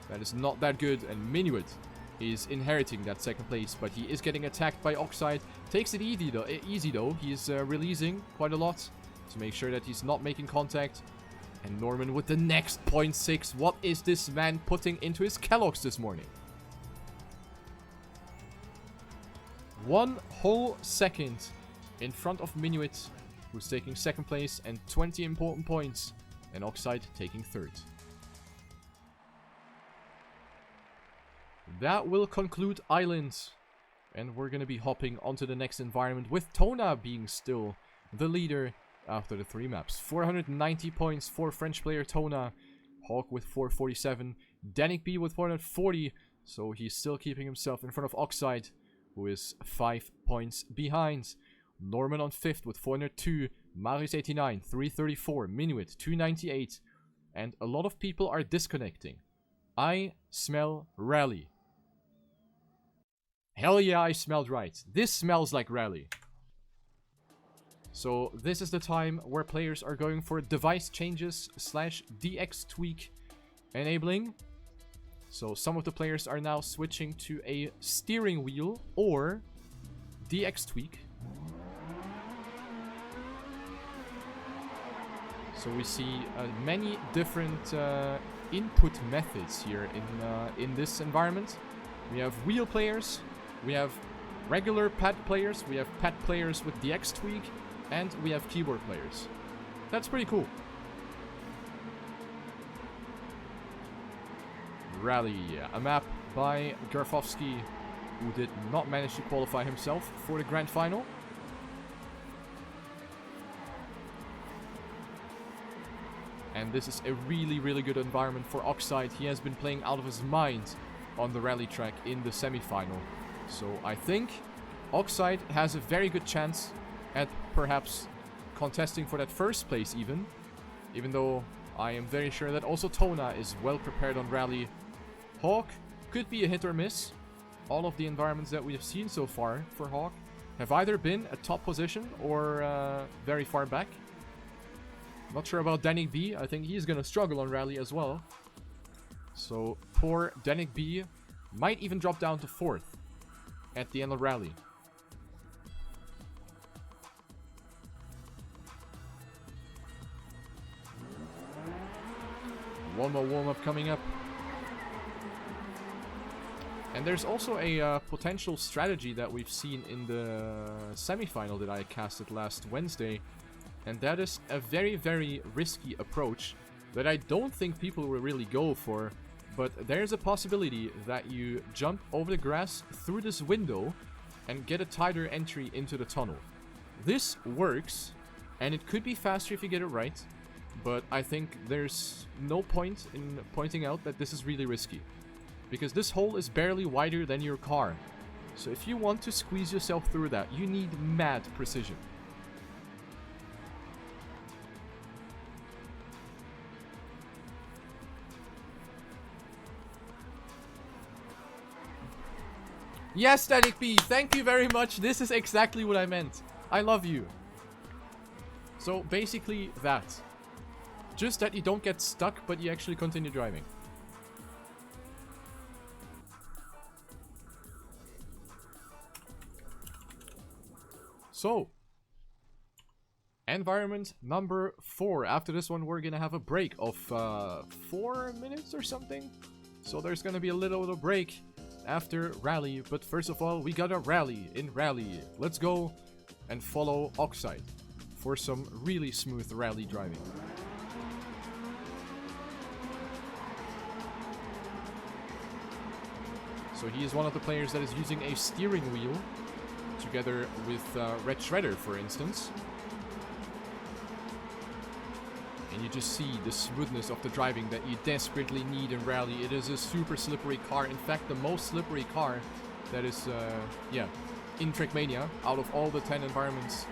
That is not that good. And Minuit is inheriting that second place, but he is getting attacked by Oxide. Takes it easy though. He's releasing quite a lot to make sure that he's not making contact. And Norman with the next 0.6. What is this man putting into his Kellogg's this morning? 1 whole second in front of Minuit, who's taking second place, and 20 important points, and Oxide taking third. That will conclude Island, and we're going to be hopping onto the next environment with Tona being still the leader after the 3 maps. 490 points for French player Tona, Hawk with 447, Danik B with 440, so he's still keeping himself in front of Oxide, who is 5 points behind. Norman on 5th with 402, Marius 89, 334, Minuit 298, and a lot of people are disconnecting. I smell rally. Hell yeah, I smelled right. This smells like rally. So this is the time where players are going for device changes / DX tweak enabling. So some of the players are now switching to a steering wheel or DX tweak. So we see many different input methods here in this environment. We have wheel players, we have regular pad players, we have pad players with DX tweak, and we have keyboard players. That's pretty cool. Rally, a map by Garfovsky, who did not manage to qualify himself for the grand final. And this is a really, really good environment for Oxide. He has been playing out of his mind on the rally track in the semi-final. So I think Oxide has a very good chance at perhaps contesting for that first place even though I am very sure that also Tona is well prepared on rally. Hawk could be a hit or miss. All of the environments that we have seen so far for Hawk have either been a top position or very far back. Not sure about Danik B. I think he's gonna struggle on rally as well. So poor Danik B might even drop down to 4th at the end of rally. One more warm-up coming up. And there's also a potential strategy that we've seen in the semi-final that I casted last Wednesday. And that is a very, very risky approach that I don't think people will really go for. But there's a possibility that you jump over the grass through this window and get a tighter entry into the tunnel. This works, and it could be faster if you get it right. But I think there's no point in pointing out that this is really risky. Because this hole is barely wider than your car. So if you want to squeeze yourself through that, you need mad precision. Yes, Static B, thank you very much. This is exactly what I meant. I love you. So basically that. Just that you don't get stuck, but you actually continue driving. So, environment number 4. After this one, we're gonna have a break of 4 minutes or something. So there's gonna be a little break after rally. But first of all, we got a rally in rally. Let's go and follow Oxide for some really smooth rally driving. So he is one of the players that is using a steering wheel, together with Red Shredder, for instance. And you just see the smoothness of the driving that you desperately need in rally. It is a super slippery car. In fact, the most slippery car that is, in TrackMania. Out of all the 10 environments,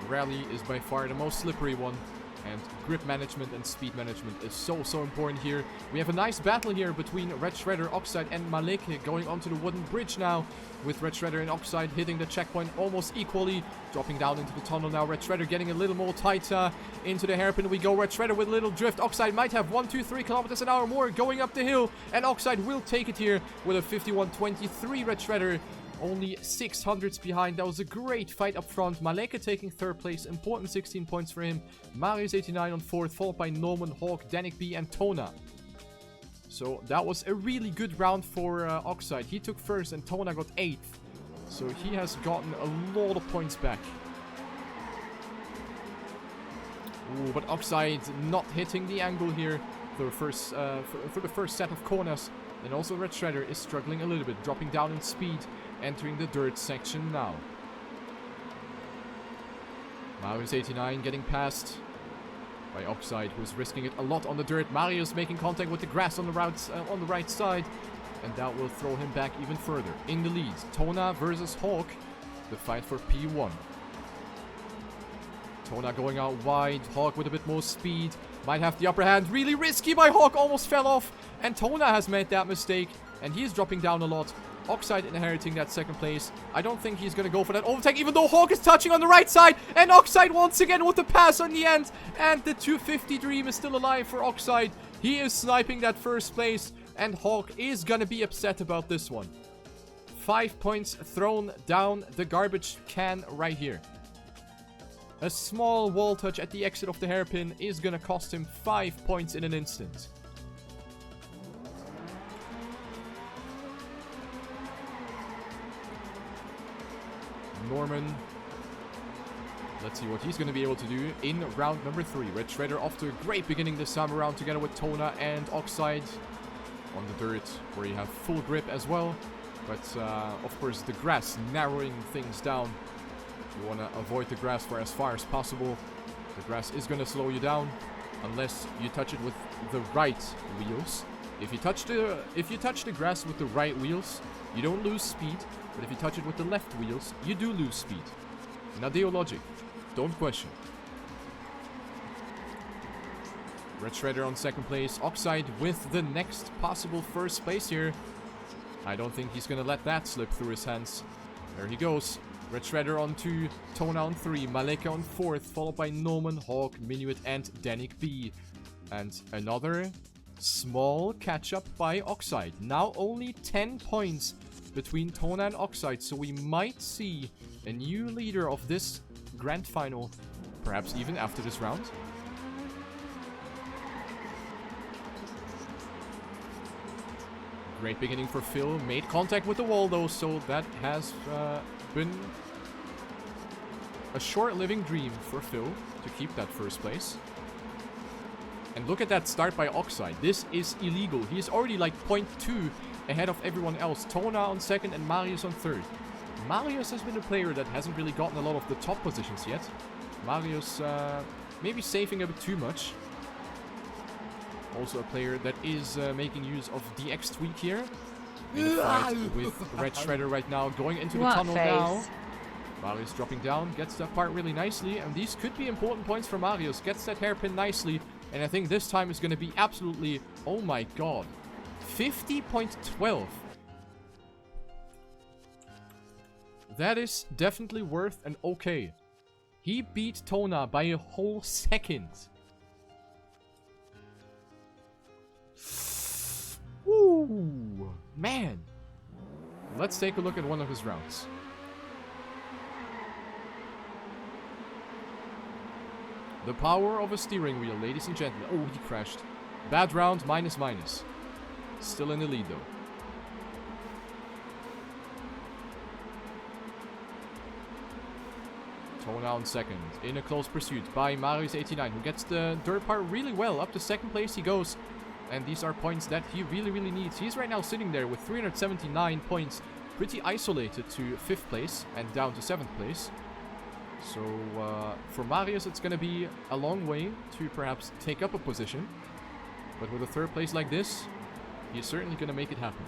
rally is by far the most slippery one. And grip management and speed management is so important here. We have a nice battle here between Red Shredder, Oxide, and Maleke going onto the wooden bridge now. With Red Shredder and Oxide hitting the checkpoint almost equally. Dropping down into the tunnel now. Red Shredder getting a little more tighter. Into the hairpin we go. Red Shredder with a little drift. Oxide might have 1, 2, 3 kilometers an hour more going up the hill. And Oxide will take it here with a 51.23 Red Shredder. Only 600s behind. That was a great fight up front. Maleke taking 3rd place. Important 16 points for him. Marius89 on 4th, followed by Norman, Hawk, Danik B, and Tona. So that was a really good round for Oxide. He took 1st and Tona got 8th. So he has gotten a lot of points back. Ooh, but Oxide not hitting the angle here for the first set of corners. And also Red Shredder is struggling a little bit, dropping down in speed. Entering the dirt section now. Marius89 getting passed by Oxide, who's risking it a lot on the dirt. Marius making contact with the grass on the right side. And that will throw him back even further. In the lead, Tona versus Hawk. The fight for P1. Tona going out wide. Hawk with a bit more speed. Might have the upper hand. Really risky by Hawk. Almost fell off. And Tona has made that mistake. And he is dropping down a lot. Oxide inheriting that 2nd place. I don't think he's going to go for that overtake, even though Hawk is touching on the right side. And Oxide once again with the pass on the end. And the 250 dream is still alive for Oxide. He is sniping that 1st place. And Hawk is going to be upset about this one. 5 points thrown down the garbage can right here. A small wall touch at the exit of the hairpin is going to cost him 5 points in an instant. Norman. Let's see what he's going to be able to do in round number 3. Red Shredder off to a great beginning this time around together with Tona and Oxide on the dirt where you have full grip as well. But of course the grass narrowing things down. You want to avoid the grass for as far as possible. The grass is going to slow you down unless you touch it with the right wheels. If you touch the grass with the right wheels, you don't lose speed. But if you touch it with the left wheels, you do lose speed. Nadeo logic. Don't question. Red Shredder on 2nd place. Oxide with the next possible 1st place here. I don't think he's going to let that slip through his hands. There he goes. Red Shredder on 2. Tona on 3. Maleke on 4th. Followed by Norman, Hawk, Minuit, and Danik B. And another small catch-up by Oxide. Now only 10 points between Tona and Oxide, so we might see a new leader of this grand final, perhaps even after this round. Great beginning for Phil, made contact with the wall though, so that has been a short-living dream for Phil to keep that 1st place. And look at that start by Oxide. This is illegal. He is already like 0.2 ahead of everyone else. Tona on 2nd and Marius on 3rd. Marius has been a player that hasn't really gotten a lot of the top positions yet. Marius maybe saving a bit too much. Also a player that is making use of DX tweak here. In a fight with Red Shredder right now. Going into the tunnel now. Marius dropping down. Gets that part really nicely. And these could be important points for Marius. Gets that hairpin nicely. And I think this time is going to be absolutely... Oh my god. 50.12. That is definitely worth an okay. He beat Tona by a whole second. Ooh, man. Let's take a look at one of his rounds. The power of a steering wheel, ladies and gentlemen. Oh, he crashed. Bad round, minus. Still in the lead, though. Tona on 2nd. In a close pursuit by Marius89, who gets the dirt part really well. Up to 2nd place he goes. And these are points that he really needs. He's right now sitting there with 379 points. Pretty isolated to 5th place and down to 7th place. So, for Marius, it's going to be a long way to perhaps take up a position. But with a 3rd place like this, he's certainly going to make it happen.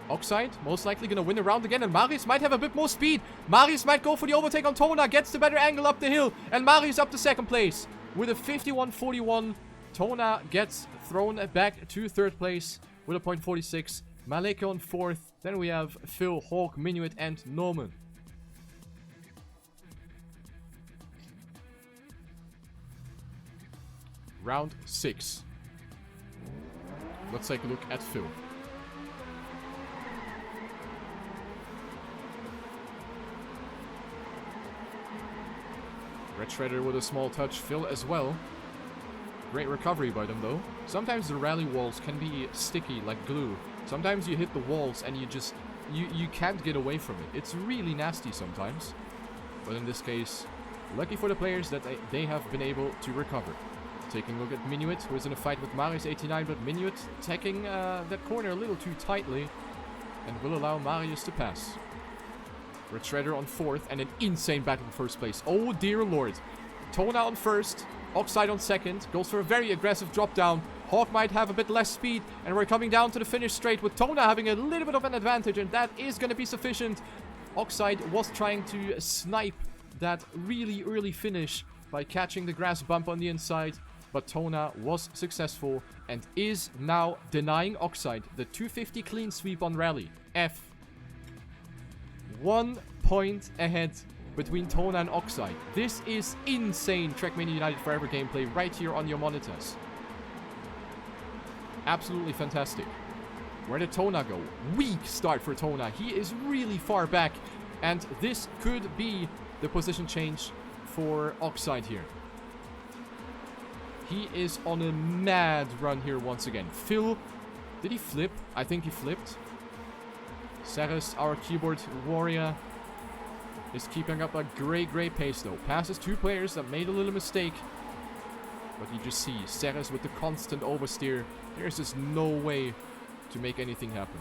Oxide, most likely going to win a round again, and Marius might have a bit more speed. Marius might go for the overtake on Tona, gets the better angle up the hill, and Marius up to 2nd place. with a 51-41. Tona gets thrown back to 3rd place with a point 46. Maleke on 4th. Then we have Phil, Hawk, Minuit, and Norman. Round 6. Let's take a look at Phil. Red Shredder with a small touch, Phil as well. Great recovery by them though. Sometimes the rally walls can be sticky like glue. Sometimes you hit the walls and you can't get away from it. It's really nasty sometimes. But in this case, lucky for the players that they have been able to recover. Taking a look at Minuit, who is in a fight with Marius89, but Minuit taking that corner a little too tightly and will allow Marius to pass. Red Shredder on 4th and an insane battle in 1st place. Oh dear lord. Tona on 1st, Oxide on 2nd, goes for a very aggressive drop down. Hawk might have a bit less speed, and we're coming down to the finish straight with Tona having a little bit of an advantage, and that is going to be sufficient. Oxide was trying to snipe that really early finish by catching the grass bump on the inside, but Tona was successful and is now denying Oxide the 250 clean sweep on rally. F. 1 point ahead between Tona and Oxide. This is insane TrackMania United Forever gameplay right here on your monitors. Absolutely fantastic. Where did Tona go? Weak start for Tona. He is really far back, and this could be the position change for Oxide here. He is on a mad run here once again. Phil, did he flip? I think he flipped. Ceres, our keyboard warrior, is keeping up a great pace though. Passes 2 players that made a little mistake. But you just see Ceres with the constant oversteer. There's just no way to make anything happen.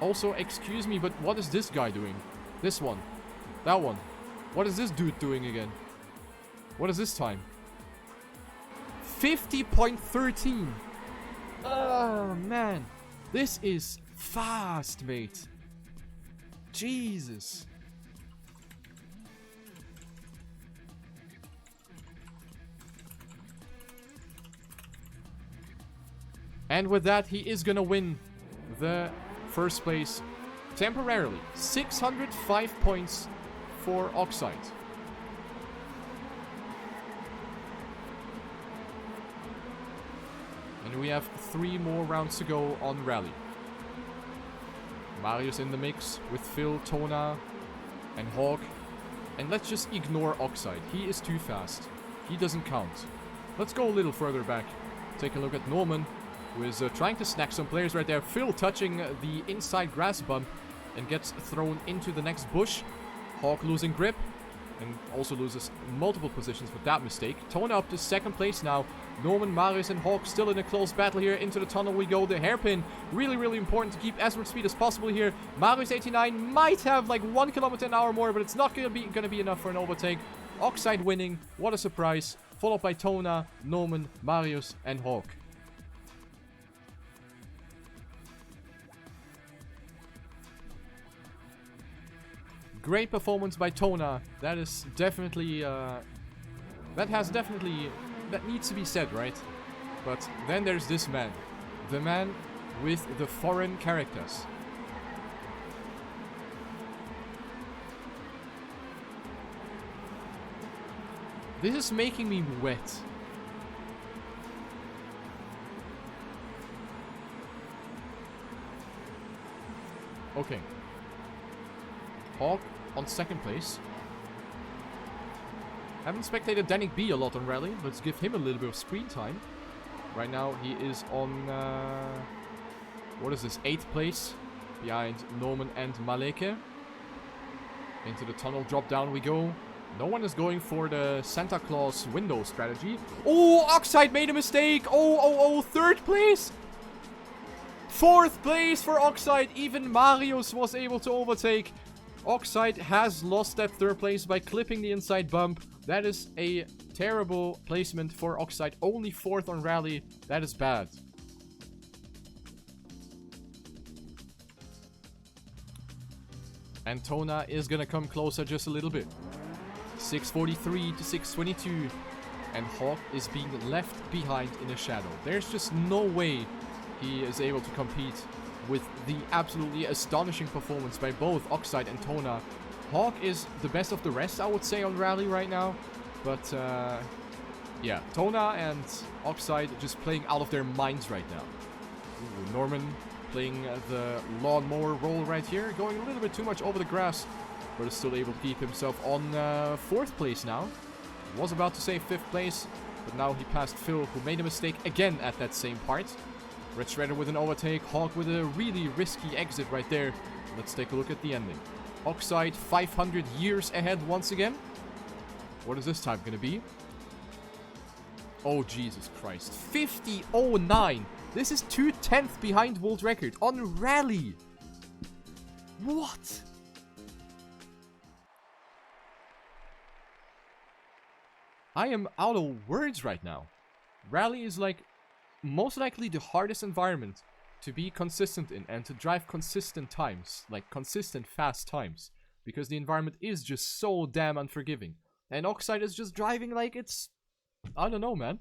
Also, excuse me, but what is this guy doing? This one. That one. What is this dude doing again? What is this time? 50.13. Oh, man. This is fast, mate. Jesus. And with that, he is gonna win the 1st place temporarily. 605 points for Oxide. And we have 3 more rounds to go on rally. Marius in the mix with Phil, Tona, and Hawk. And let's just ignore Oxide. He is too fast. He doesn't count. Let's go a little further back. Take a look at Norman, who is trying to snack some players right there. Phil touching the inside grass bump and gets thrown into the next bush. Hawk losing grip and also loses multiple positions with that mistake. Tona up to 2nd place now. Norman, Marius, and Hawk still in a close battle here. Into the tunnel we go. The hairpin, really important to keep as much speed as possible here. Marius89 might have like 1 kilometer an hour more, but it's not gonna be enough for an overtake. Oxide winning. What a surprise. Followed by Tona, Norman, Marius, and Hawk. Great performance by Tona. That is definitely, that needs to be said, right? But then there's this man. The man with the foreign characters. This is making me wet. Okay. Hawk on 2nd place. Haven't spectated Danik B a lot on rally. Let's give him a little bit of screen time. Right now he is on what is this, 8th place behind Norman and Maleke. Into the tunnel drop down we go. No one is going for the Santa Claus window strategy. Oh, Oxide made a mistake. Oh, 3rd place. 4th place for Oxide. Even Marius was able to overtake. Oxide has lost that 3rd place by clipping the inside bump. That is a terrible placement for Oxide. Only 4th on rally. That is bad. And Tona is gonna come closer just a little bit. 643 to 622. and Hawk is being left behind in a shadow. There's just no way he is able to compete with the absolutely astonishing performance by both Oxide and Tona. Hawk is the best of the rest, I would say, on Rally right now. But, yeah, Tona and Oxide just playing out of their minds right now. Ooh, Norman playing the lawnmower role right here, going a little bit too much over the grass, but is still able to keep himself on 4th place now. Was about to say 5th place, but now he passed Phil, who made a mistake again at that same part. Red Shredder with an overtake, Hawk with a really risky exit right there. Let's take a look at the ending. Oxide 500 years ahead once again. What is this time gonna be? Oh, Jesus Christ. 50.09. This is 2/10 behind world record on Rally. What? I am out of words right now. Rally is like most likely the hardest environment to be consistent in and to drive consistent times, like consistent fast times, because the environment is just so damn unforgiving. And Oxide is just driving like it's, I don't know, man,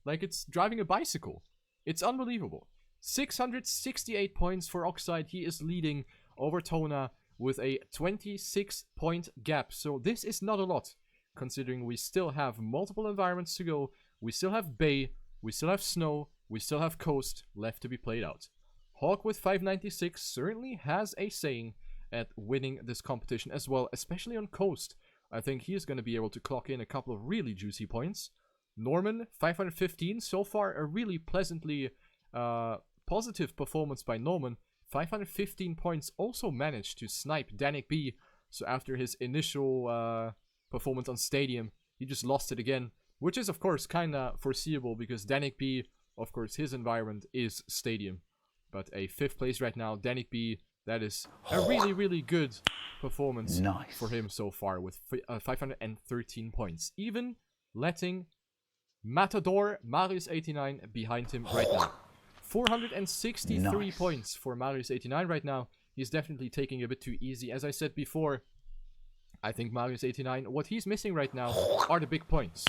like it's driving a bicycle. It's unbelievable. 668 points for Oxide. He is leading over Tona with a 26-point gap. So this is not a lot, considering we still have multiple environments to go. We still have Bay, we still have Snow, we still have Coast left to be played out. Hawk with 596 certainly has a saying at winning this competition as well, especially on Coast. I think he is going to be able to clock in a couple of really juicy points. Norman, 515. So far, a really pleasantly positive performance by Norman. 515 points, also managed to snipe Danik B. So after his initial performance on Stadium, he just lost it again. Which is, of course, kind of foreseeable because Danik B, of course, his environment is Stadium. But a 5th place right now, Danik B, that is a really, really good performance for him so far with 513 points. Even letting Matador, Marius89, behind him right now. 463 points for Marius89 right now. He's definitely taking a bit too easy. As I said before, I think Marius89, what he's missing right now are the big points.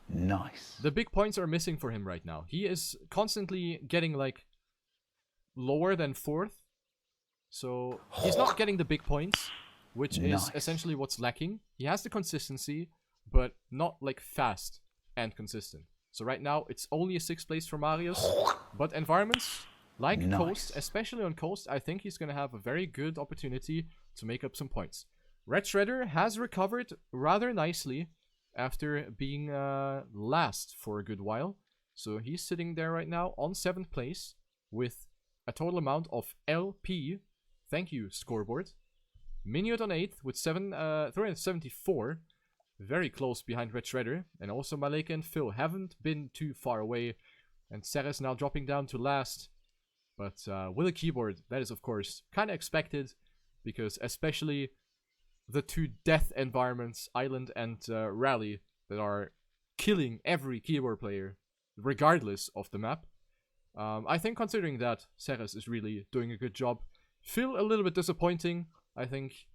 The big points are missing for him right now. He is constantly getting, like, lower than 4th. So, he's not getting the big points, which is essentially what's lacking. He has the consistency, but not, like, fast and consistent. So right now, it's only a 6th place for Marius. But environments like Coast, especially on Coast, I think he's going to have a very good opportunity to make up some points. Red Shredder has recovered rather nicely after being last for a good while. So he's sitting there right now on 7th place with a total amount of LP. Thank you, scoreboard. Minute on 8th with 374. Very close behind Red Shredder. And also Maleka and Phil haven't been too far away. And Ceres now dropping down to last. But with a keyboard, that is of course kind of expected. Because especially the two death environments, Island and Rally, that are killing every keyboard player, regardless of the map. I think considering that, Ceres is really doing a good job. Phil a little bit disappointing. I think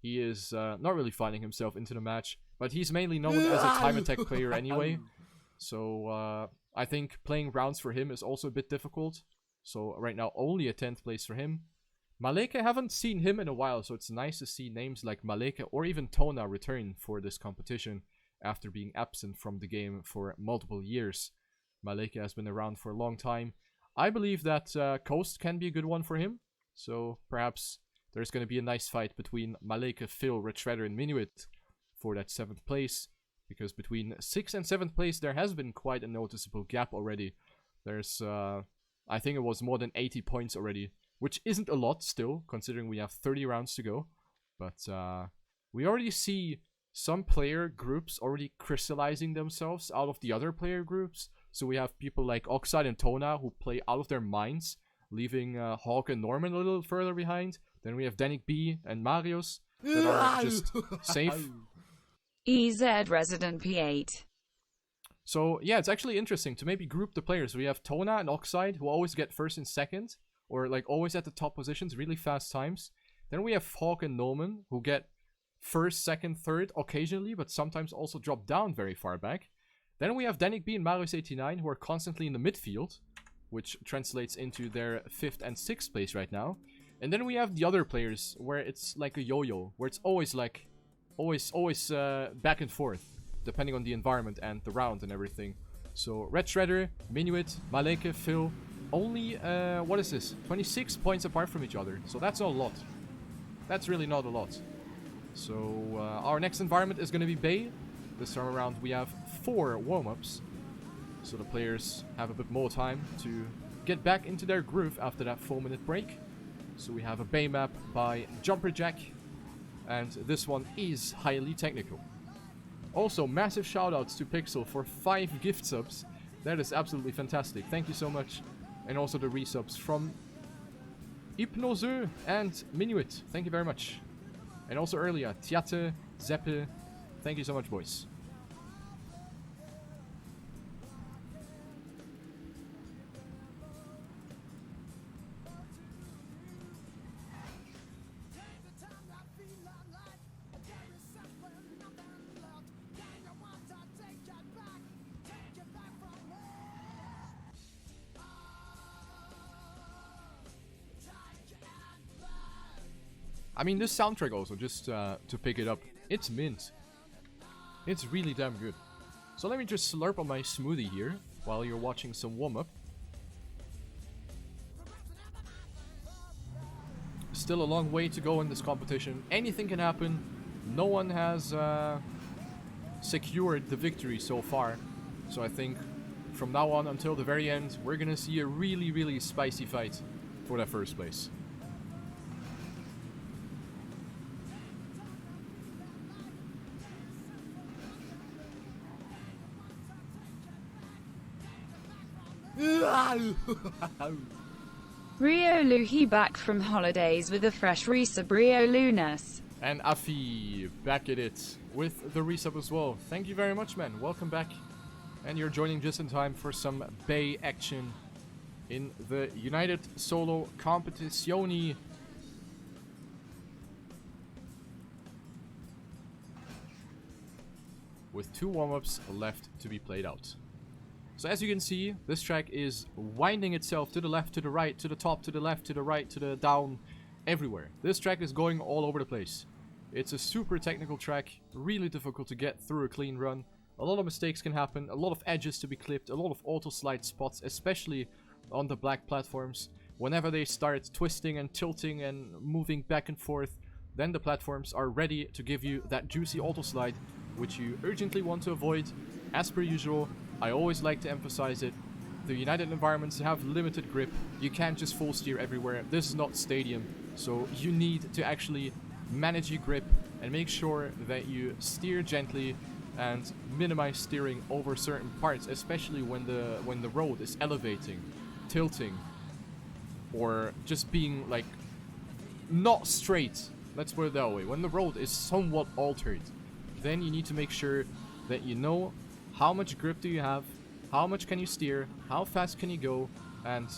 he is not really finding himself into the match. But he's mainly known as a time attack player anyway. So I think playing rounds for him is also a bit difficult. So right now only a 10th place for him. Maleka, haven't seen him in a while, so it's nice to see names like Maleka or even Tona return for this competition after being absent from the game for multiple years. Maleka has been around for a long time. I believe that Coast can be a good one for him. So perhaps there's going to be a nice fight between Maleka, Phil, Red Shredder, and Minuit for that 7th place. Because between 6th and 7th place, there has been quite a noticeable gap already. There's, I think it was more than 80 points already. Which isn't a lot still, considering we have 30 rounds to go. But we already see some player groups already crystallizing themselves out of the other player groups. So we have people like Oxide and Tona who play out of their minds, leaving Hawk and Norman a little further behind. Then we have Danik B and Marius that are just safe. EZ Resident P8. So yeah, it's actually interesting to maybe group the players. We have Tona and Oxide who always get 1st and 2nd. Or like always at the top positions, really fast times. Then we have Hawk and Norman, who get 1st, 2nd, 3rd occasionally, but sometimes also drop down very far back. Then we have Danik B and Marius89 who are constantly in the midfield, which translates into their 5th and 6th place right now. And then we have the other players where it's like a yo-yo, where it's always like, always back and forth, depending on the environment and the round and everything. So Red Shredder, Minuit, Maleke, Phil, only, what is this? 26 points apart from each other. So that's not a lot. That's really not a lot. So our next environment is going to be Bay. This time around we have 4 warm-ups. So the players have a bit more time to get back into their groove after that 4-minute break. So we have a Bay map by Jumperjack. And this one is highly technical. Also, massive shoutouts to Pixel for 5 gift subs. That is absolutely fantastic. Thank you so much. And also the resubs from Hypnose and Minuit. Thank you very much. And also earlier, Tiate, Zeppe. Thank you so much, boys. I mean, this soundtrack also, just to pick it up, it's mint. It's really damn good. So let me just slurp on my smoothie here, while you're watching some warm-up. Still a long way to go in this competition. Anything can happen. No one has secured the victory so far. So I think from now on until the very end, we're gonna see a really, really spicy fight for that first place. Rio Luhi back from holidays with a fresh resub. Rio Lunas. And Afi back at it with the resub as well. Thank you very much, man. Welcome back. And you're joining just in time for some Bay action in the United Solo Competizioni. With 2 warm-ups left to be played out. So as you can see, this track is winding itself to the left, to the right, to the top, to the left, to the right, to the down, everywhere. This track is going all over the place. It's a super technical track, really difficult to get through a clean run. A lot of mistakes can happen, a lot of edges to be clipped, a lot of auto-slide spots, especially on the black platforms. Whenever they start twisting and tilting and moving back and forth, then the platforms are ready to give you that juicy auto-slide, which you urgently want to avoid. As per usual, I always like to emphasize it. The United environments have limited grip. You can't just full steer everywhere. This is not stadium. So you need to actually manage your grip and make sure that you steer gently and minimize steering over certain parts, especially when the road is elevating, tilting, or just being like not straight. Let's put it that way. When the road is somewhat altered, then you need to make sure that you know how much grip do you have, how much can you steer, how fast can you go, and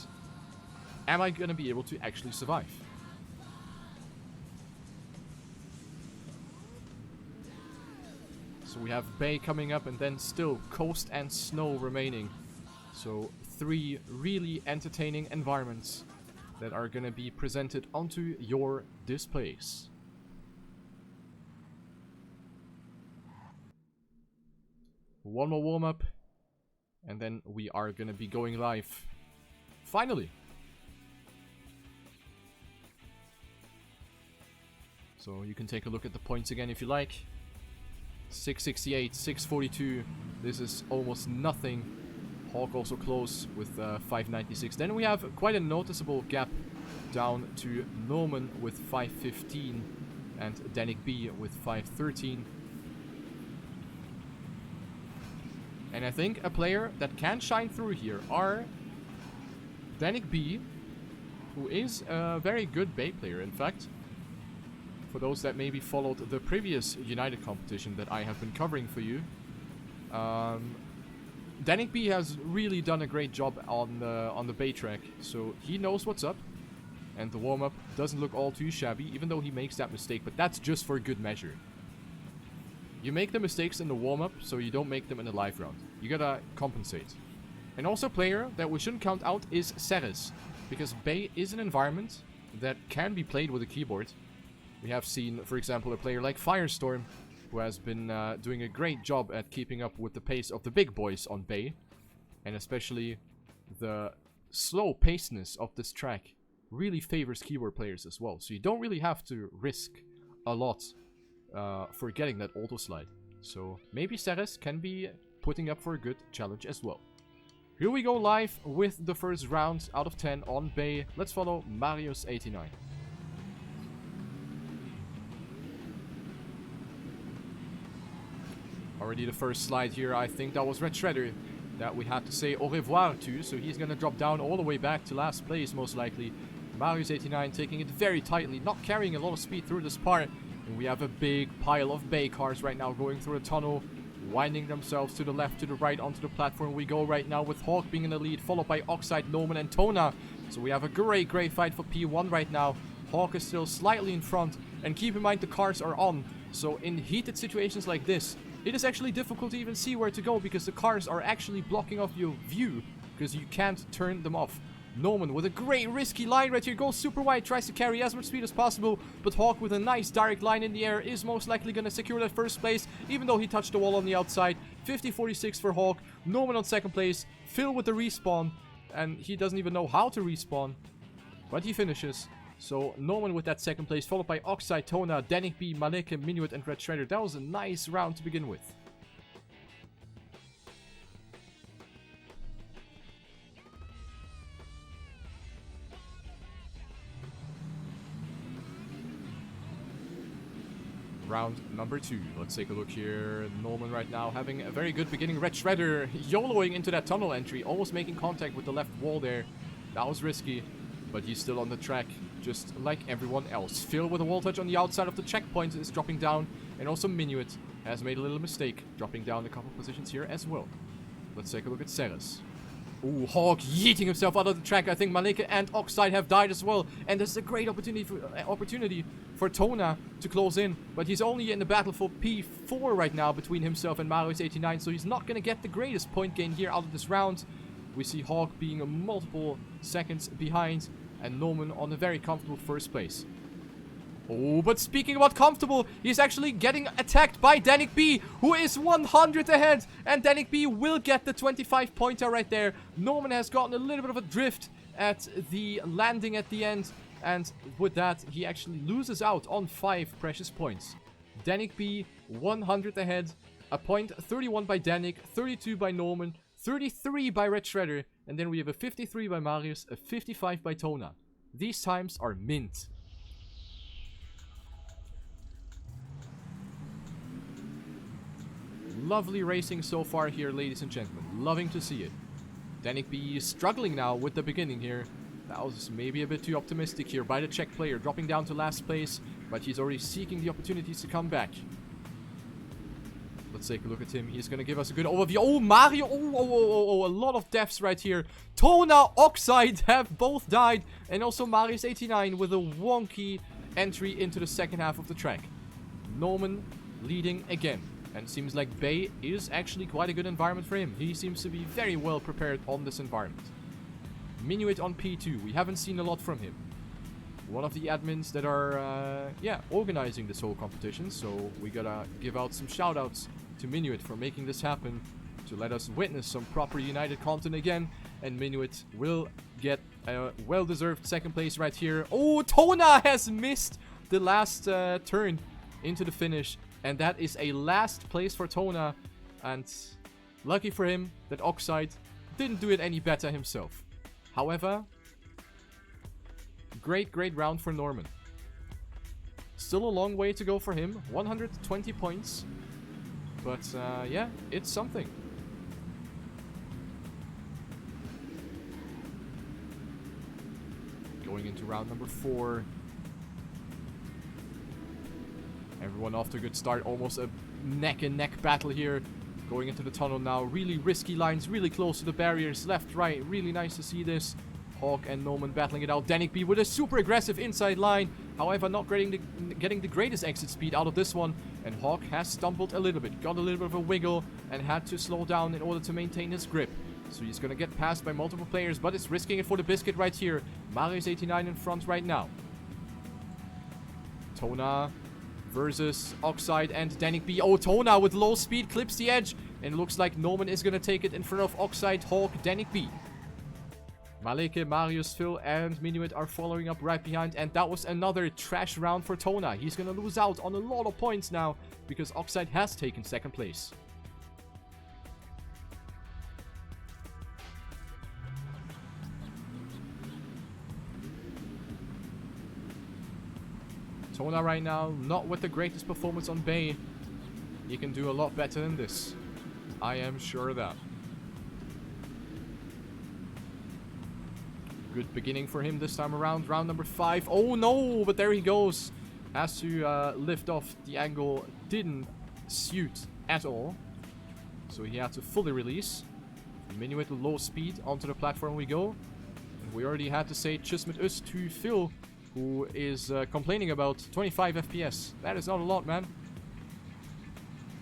am I going to be able to actually survive? So we have Bay coming up and then still Coast and Snow remaining. So 3 really entertaining environments that are going to be presented onto your displays. One more warm-up, and then we are gonna be going live. Finally! So you can take a look at the points again if you like. 668, 642. This is almost nothing. Hawk also close with 596. Then we have quite a noticeable gap down to Norman with 515 and Danik B with 513. And I think a player that can shine through here are Danik B, who is a very good Bay player, in fact. For those that maybe followed the previous United competition that I have been covering for you, Danik B has really done a great job on the Bay track, so he knows what's up. And the warm-up doesn't look all too shabby, even though he makes that mistake, but that's just for good measure. You make the mistakes in the warm-up, so you don't make them in the live round. You gotta compensate. And also a player that we shouldn't count out is Ceres, because Bay is an environment that can be played with a keyboard. We have seen, for example, a player like Firestorm, who has been doing a great job at keeping up with the pace of the big boys on Bay. And especially the slow pacedness of this track really favors keyboard players as well. So you don't really have to risk a lot for getting that auto slide. So maybe Ceres can be putting up for a good challenge as well. Here we go live with the first round out of 10 on Bay. Let's follow Marius89. Already the first slide here, I think that was Red Shredder that we had to say au revoir to. So he's going to drop down all the way back to last place most likely. Marius89 taking it very tightly, not carrying a lot of speed through this part. And we have a big pile of Bay cars right now going through a tunnel, winding themselves to the left, to the right, onto the platform we go right now, with Hawk being in the lead, followed by Oxide, Norman, and Tona. So we have a great fight for P1 right now. Hawk is still slightly in front, and keep in mind the cars are on. So in heated situations like this, it is actually difficult to even see where to go, because the cars are actually blocking off your view, because you can't turn them off. Norman with a great risky line right here, goes super wide, tries to carry as much speed as possible, but Hawk with a nice direct line in the air is most likely going to secure that first place, even though he touched the wall on the outside. 50-46 for Hawk. Norman on second place, Phil with the respawn, and he doesn't even know how to respawn, but he finishes. So Norman with that second place, followed by Oxide, Tona, Danik B, Maleke, Minuit, and Red Shredder. That was a nice round to begin with. Round number 2. Let's take a look here. Norman right now having a very good beginning. Red Shredder YOLOing into that tunnel entry, almost making contact with the left wall there. That was risky, but he's still on the track, just like everyone else. Phil with a wall touch on the outside of the checkpoint is dropping down, and also Minuit has made a little mistake, dropping down a couple positions here as well. Let's take a look at Ceres. Ooh, Hawk yeeting himself out of the track. I think Maleke and Oxide have died as well. And this is a great opportunity for Tona to close in. But he's only in the battle for P4 right now between himself and Marius89. So he's not going to get the greatest point gain here out of this round. We see Hawk being multiple seconds behind. And Norman on a very comfortable first place. Oh, but speaking about comfortable, he's actually getting attacked by Danik B, who is 100 ahead. And Danik B will get the 25-pointer right there. Norman has gotten a little bit of a drift at the landing at the end. And with that, he actually loses out on 5 precious points. Danik B, 100 ahead. A point, 31 by Danik, 32 by Norman, 33 by Red Shredder. And then we have a 53 by Marius, a 55 by Tona. These times are mint. Lovely racing so far here, ladies and gentlemen. Loving to see it. Danik B is struggling now with the beginning here. That was maybe a bit too optimistic here by the Czech player, dropping down to last place, but he's already seeking the opportunities to come back. Let's take a look at him. He's going to give us a good overview. Oh, Mario. Oh, a lot of deaths right here. Tona, Oxide have both died, and also Marius89 with a wonky entry into the second half of the track. Norman leading again. And it seems like Bay is actually quite a good environment for him. He seems to be very well prepared on this environment. Minuit on P2. We haven't seen a lot from him. One of the admins that are, organizing this whole competition. So we gotta give out some shoutouts to Minuit for making this happen, to let us witness some proper United content again. And Minuit will get a well-deserved second place right here. Oh, Tona has missed the last turn into the finish. And that is a last place for Tona. And lucky for him that Oxide didn't do it any better himself. However, great round for Norman. Still a long way to go for him. 120 points. But yeah, it's something. Going into round number 4. Everyone off to a good start. Almost a neck-and-neck battle here. Going into the tunnel now. Really risky lines. Really close to the barriers. Left, right. Really nice to see this. Hawk and Norman battling it out. Danik B with a super aggressive inside line. However, not getting the greatest exit speed out of this one. And Hawk has stumbled a little bit. Got a little bit of a wiggle and had to slow down in order to maintain his grip. So he's going to get passed by multiple players, but is risking it for the biscuit right here. Marius89 in front right now. Tona versus Oxide and Danik B. Oh, Tona with low speed clips the edge. And it looks like Norman is going to take it in front of Oxide, Hawk, Danik B. Maleke, Marius, Phil, and Minuit are following up right behind. And that was another trash round for Tona. He's going to lose out on a lot of points now because Oxide has taken second place. Tona right now, not with the greatest performance on Bay. He can do a lot better than this. I am sure of that. Good beginning for him this time around. Round number 5. Oh no, but there he goes. Has to lift off. The angle didn't suit at all. So he had to fully release. Minuit with low speed. Onto the platform we go. And we already had to say tjus met us to Phil, who is complaining about 25 FPS. That is not a lot, man.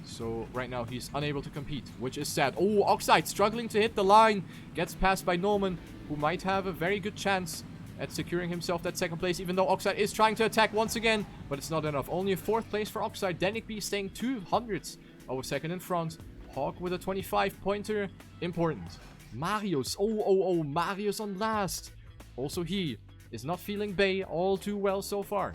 So right now he's unable to compete, which is sad. Oh, Oxide struggling to hit the line. Gets passed by Norman, who might have a very good chance at securing himself that second place, even though Oxide is trying to attack once again. But it's not enough. Only a 4th place for Oxide. Danik B staying 200ths of a second in front. Hawk with a 25-pointer. Important. Marius. Oh, Marius on last. Also he is not feeling Bay all too well so far.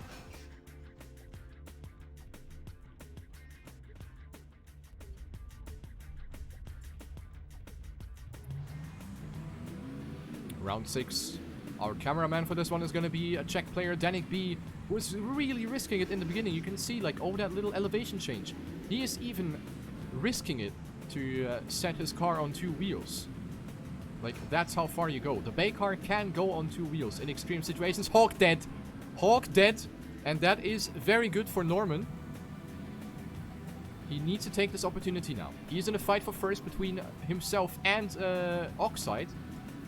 Round 6. Our cameraman for this one is going to be a Czech player, Danik B, who is really risking it in the beginning. You can see, like, oh, that little elevation change. He is even risking it to set his car on 2 wheels. Like, that's how far you go. The Bay car can go on 2 wheels in extreme situations. Hawk dead. Hawk dead. And that is very good for Norman. He needs to take this opportunity now. He's in a fight for first between himself and Oxide.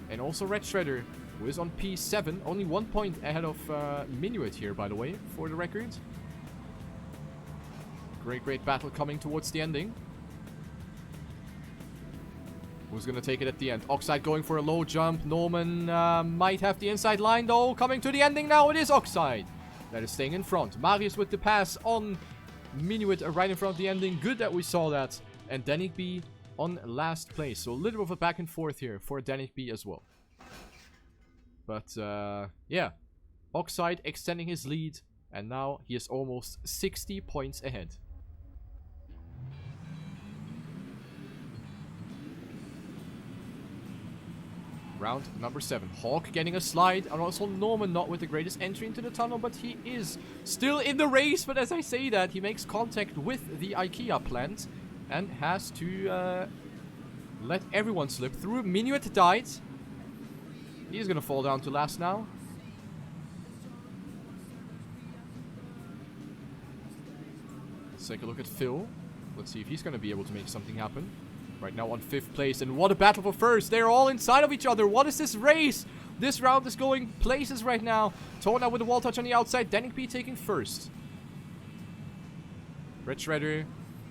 And also Red Shredder, who is on P7. Only 1 point ahead of Minuit here, by the way, for the record. Great battle coming towards the ending. Who's going to take it at the end? Oxide going for a low jump. Norman might have the inside line, though. Coming to the ending now. It is Oxide that is staying in front. Marius with the pass on Minuit right in front of the ending. Good that we saw that. And Danik B on last place. So a little bit of a back and forth here for Danik B as well. But, yeah. Oxide extending his lead. And now he is almost 60 points ahead. Round number 7. Hawk getting a slide. And also Norman not with the greatest entry into the tunnel. But he is still in the race. But as I say that, he makes contact with the IKEA plant. And has to let everyone slip through. Minuit died. He's going to fall down to last now. Let's take a look at Phil. Let's see if he's going to be able to make something happen. Right now on 5th place. And what a battle for first. They're all inside of each other. What is this race? This round is going places right now. Tona with the wall touch on the outside. Danik B taking first. Red Shredder.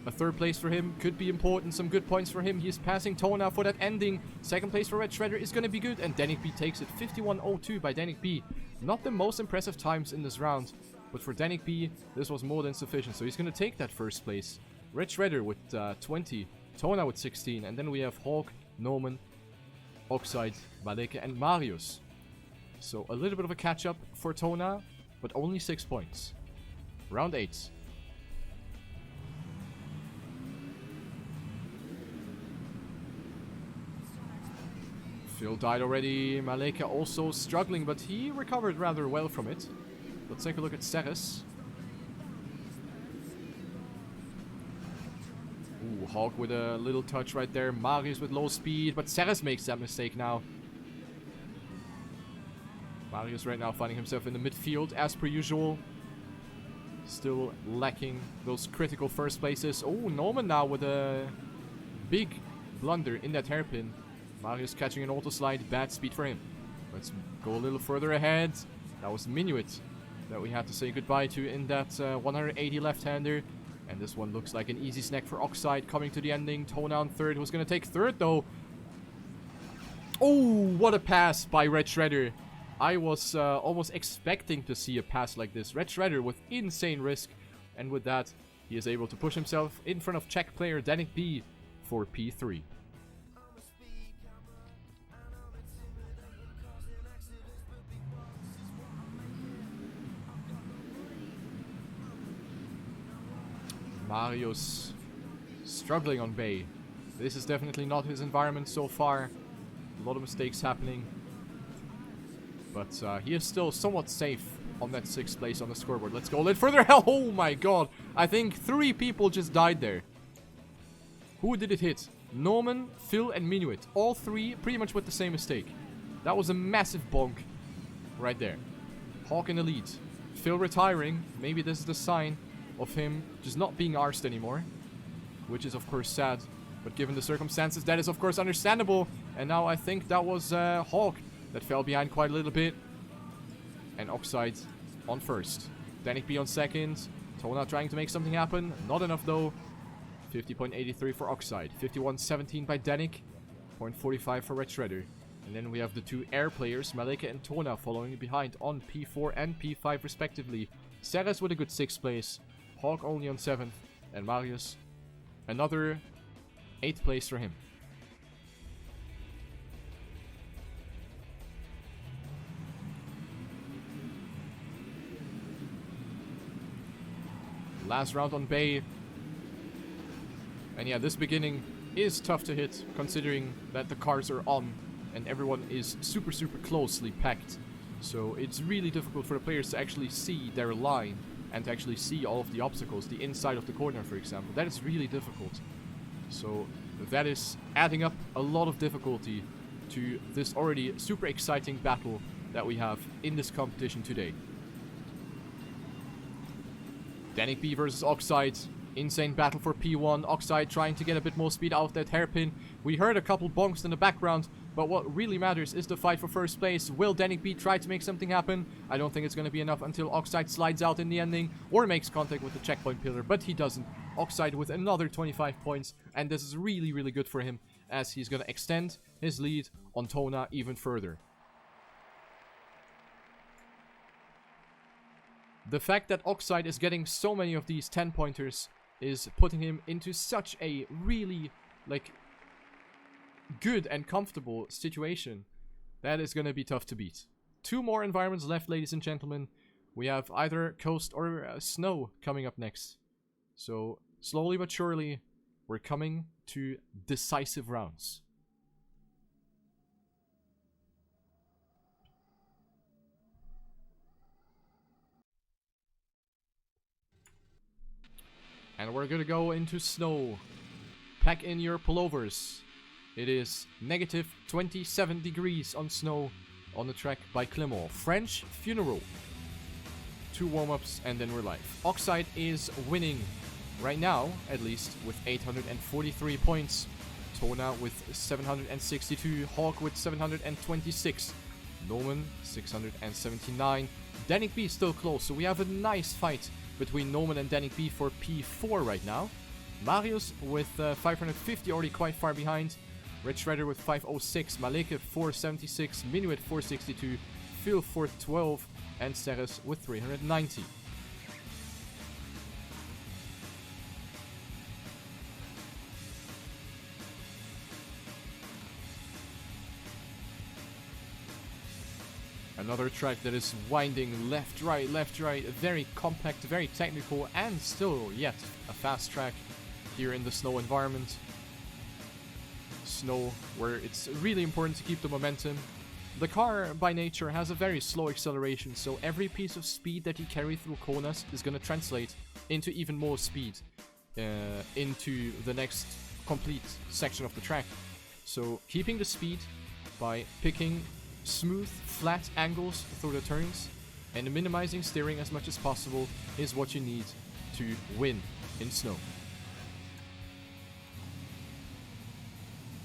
A 3rd place for him. Could be important. Some good points for him. He is passing Tona for that ending. 2nd place for Red Shredder is going to be good. And Danik B takes it. 51.02 by Danik B. Not the most impressive times in this round. But for Danik B, this was more than sufficient. So he's going to take that 1st place. Red Shredder with 20. Tona with 16. And then we have Hawk, Norman, Oxide, Maleke, and Marius. So a little bit of a catch-up for Tona. But only 6 points. Round 8. Phil died already. Maleke also struggling, but he recovered rather well from it. Let's take a look at Ceres. Ooh, Hawk with a little touch right there. Marius with low speed, but Ceres makes that mistake now. Marius right now finding himself in the midfield as per usual. Still lacking those critical 1st places. Oh, Norman now with a big blunder in that hairpin. Marius catching an auto slide. Bad speed for him. Let's go a little further ahead. That was Minuit that we had to say goodbye to in that 180 left-hander. And this one looks like an easy snack for Oxide coming to the ending. Tona on third. Who's going to take third, though? Oh, what a pass by Red Shredder. I was almost expecting to see a pass like this. Red Shredder with insane risk. And with that, he is able to push himself in front of Czech player Danik B for P3. Marius struggling on Bay. This is definitely not his environment so far. A lot of mistakes happening. But he is still somewhat safe on that 6th place on the scoreboard. Let's go a little further. Oh my god. I think 3 people just died there. Who did it hit? Norman, Phil, and Minuit. All 3 pretty much with the same mistake. That was a massive bonk right there. Hawk in the lead. Phil retiring. Maybe this is the sign of him just not being arsed anymore, which is of course sad, but given the circumstances that is of course understandable. And now I think that was Hawk that fell behind quite a little bit, and Oxide on first, Danik B on second, Tona trying to make something happen, not enough though. 50.83 for Oxide, 51.17 by Danik, 0.45 for Red Shredder. And then we have the 2 air players, Malika and Tona, following behind on P4 and P5 respectively. Ceres with a good 6th place, Hawk only on 7th, and Marius another 8th place for him. Last round on Bay. And yeah, this beginning is tough to hit, considering that the cars are on and everyone is super closely packed. So it's really difficult for the players to actually see their line and to actually see all of the obstacles, the inside of the corner, for example. That is really difficult. So that is adding up a lot of difficulty to this already super exciting battle that we have in this competition today. Danik B versus Oxide. Insane battle for P1. Oxide trying to get a bit more speed out of that hairpin. We heard a couple bonks in the background, but what really matters is the fight for first place. Will Danik B try to make something happen? I don't think it's going to be enough until Oxide slides out in the ending or makes contact with the checkpoint pillar, but he doesn't. Oxide with another 25 points, and this is really good for him, as he's going to extend his lead on Tona even further. The fact that Oxide is getting so many of these 10-pointers is putting him into such a really, like, good and comfortable situation. That is going to be tough to beat. 2 more environments left, ladies and gentlemen. We have either coast or snow coming up next. So, slowly but surely, we're coming to decisive rounds. And we're gonna go into snow. Pack in your pullovers. It is negative 27 degrees on snow on the track by Clément. French Funeral. 2 warm-ups and then we're live. Oxide is winning right now, at least, with 843 points. Tona with 762. Hawk with 726. Norman 679. Danik B still close, so we have a nice fight between Norman and Danik B for P4 right now. Marius with 550, already quite far behind. Red Shredder with 506, Maleke 476, Minuit 462, Phil 412, and Ceres with 390. Another track that is winding left, right, very compact, very technical, and still yet a fast track here in the snow environment. Snow, where it's really important to keep the momentum. The car, by nature, has a very slow acceleration, so every piece of speed that you carry through corners is going to translate into even more speed into the next complete section of the track. So keeping the speed by picking smooth, flat angles through the turns and minimizing steering as much as possible is what you need to win in snow.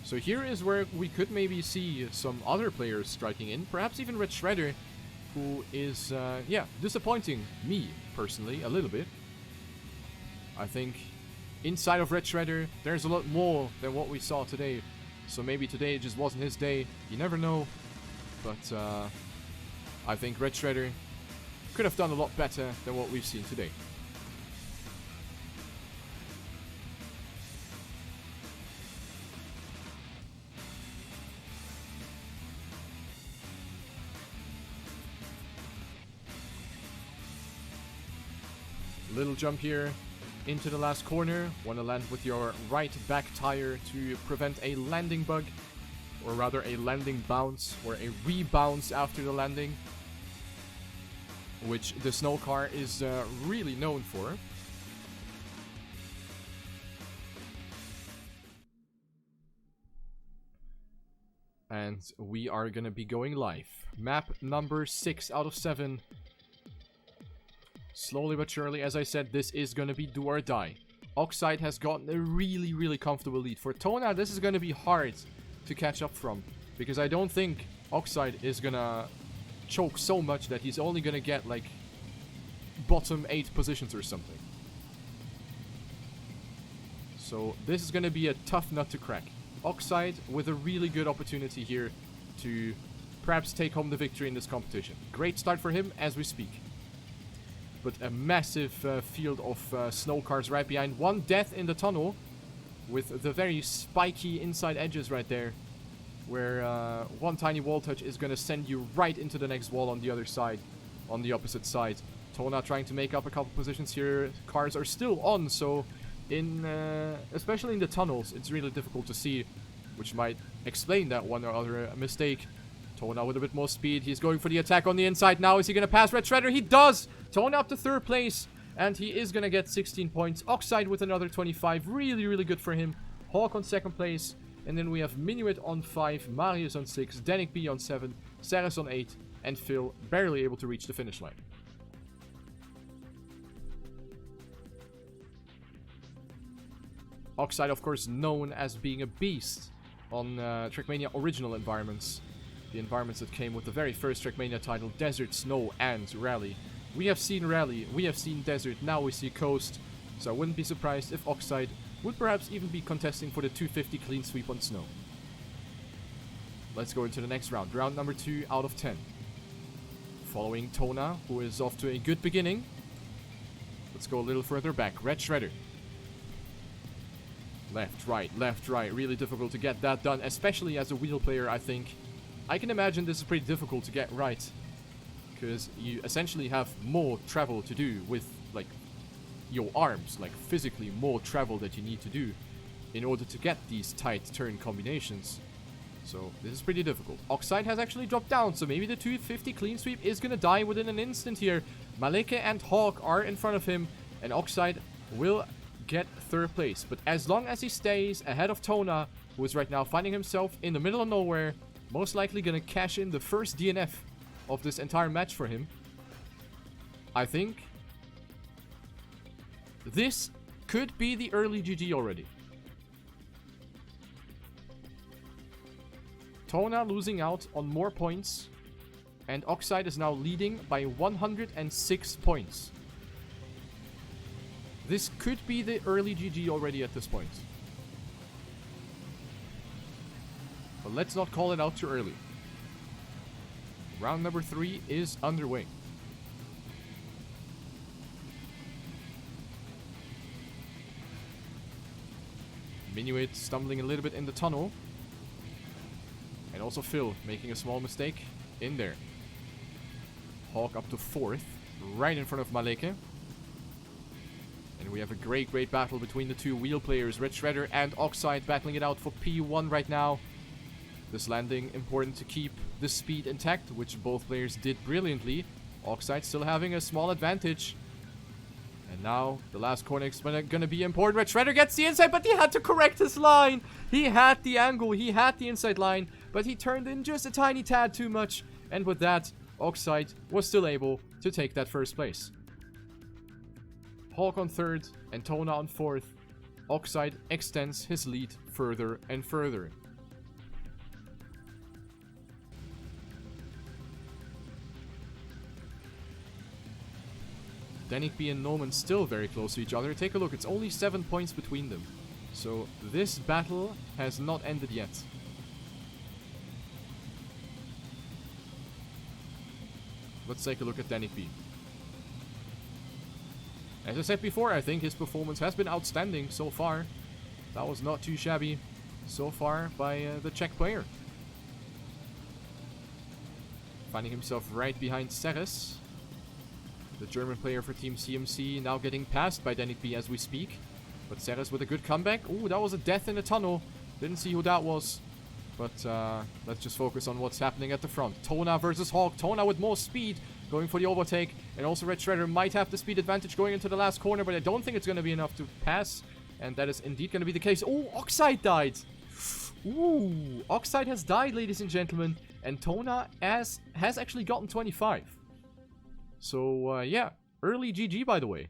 So here is where we could maybe see some other players striking in, perhaps even Red Shredder, who is, yeah, disappointing me, personally, a little bit. I think inside of Red Shredder, there's a lot more than what we saw today. So maybe today just wasn't his day. You never know. But I think Red Shredder could have done a lot better than what we've seen today. Little jump here into the last corner. Want to land with your right back tire to prevent a landing bug, or rather a landing bounce, or a rebounce after the landing, which the snow car is really known for. And we are gonna be going live. Map number 6 out of 7. Slowly but surely, as I said, this is going to be do or die. Oxide has gotten a really, really comfortable lead. For Tona, this is going to be hard to catch up from, because I don't think Oxide is going to choke so much that he's only going to get, like, bottom 8 positions or something. So this is going to be a tough nut to crack. Oxide with a really good opportunity here to perhaps take home the victory in this competition. Great start for him as we speak. But a massive field of snow cars right behind. One death in the tunnel with the very spiky inside edges right there, where one tiny wall touch is going to send you right into the next wall on the other side, on the opposite side. Tona trying to make up a couple positions here. Cars are still on, so in especially in the tunnels, it's really difficult to see, which might explain that one or other mistake. Tona with a bit more speed. He's going for the attack on the inside now. Is he going to pass Red Shredder? He does! Tona up to 3rd place. And he is going to get 16 points. Oxide with another 25. Really, really good for him. Hawk on 2nd place. And then we have Minuit on 5. Marius on 6. Danik B on 7. Saris on 8. And Phil barely able to reach the finish line. Oxide, of course, known as being a beast on TrackMania original environments. The environments that came with the very first TrackMania title, Desert, Snow, and Rally. We have seen Rally, we have seen Desert, now we see Coast. So I wouldn't be surprised if Oxide would perhaps even be contesting for the 250 clean sweep on Snow. Let's go into the next round. Round number 2 out of 10. Following Tona, who is off to a good beginning. Let's go a little further back. Red Shredder. Left, right. Really difficult to get that done, especially as a wheel player, I think. I can imagine this is pretty difficult to get right, because you essentially have more travel to do with, like, your arms, like physically more travel that you need to do in order to get these tight turn combinations. So this is pretty difficult. Oxide has actually dropped down, so maybe the 250 clean sweep is gonna die within an instant here. Maleke and Hawk are in front of him, and Oxide will get 3rd place. But as long as he stays ahead of Tona, who is right now finding himself in the middle of nowhere, most likely gonna cash in the first DNF of this entire match for him, I think this could be the early GG already. Tona losing out on more points, and Oxide is now leading by 106 points. This could be the early GG already at this point. But let's not call it out too early. Round number 3 is underway. Minuit stumbling a little bit in the tunnel. And also Phil making a small mistake in there. Hawk up to 4th, right in front of Maleke. And we have a great battle between the two wheel players, Red Shredder and Oxide, battling it out for P1 right now. This landing important to keep the speed intact, which both players did brilliantly. Oxide still having a small advantage. And now the last corner is gonna be important. Red Shredder gets the inside, but he had to correct his line. He had the angle, he had the inside line, but he turned in just a tiny tad too much. And with that, Oxide was still able to take that 1st place. Hawk on 3rd and Tona on 4th. Oxide extends his lead further and further. Danik and Norman still very close to each other. Take a look, it's only 7 points between them. So this battle has not ended yet. Let's take a look at Danik. As I said before, I think his performance has been outstanding so far. That was not too shabby so far by the Czech player. Finding himself right behind Ceres, the German player for Team CMC, now getting passed by Danik B as we speak. But Ceres with a good comeback. Ooh, that was a death in the tunnel. Didn't see who that was. But let's just focus on what's happening at the front. Tona versus Hawk. Tona with more speed, going for the overtake. And also Red Shredder might have the speed advantage going into the last corner, but I don't think it's going to be enough to pass. And that is indeed going to be the case. Oh, Oxide died. Ooh, Oxide has died, ladies and gentlemen. And Tona has actually gotten 25. So, yeah. Early GG, by the way.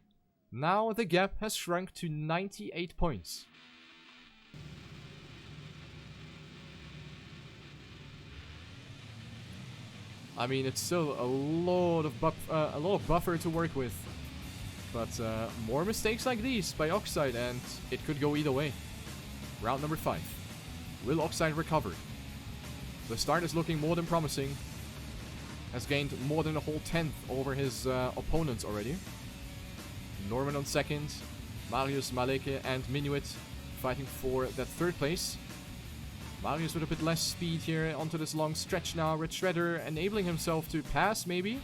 Now the gap has shrunk to 98 points. I mean, it's still a lot of buffer to work with. But more mistakes like these by Oxide, and it could go either way. Round number 5. Will Oxide recover? The start is looking more than promising. Has gained more than a whole 10th over his opponents already. Norman on second. Marius, Maleke, and Minuit fighting for that third place. Marius with a bit less speed here onto this long stretch now. Red Shredder enabling himself to pass, maybe.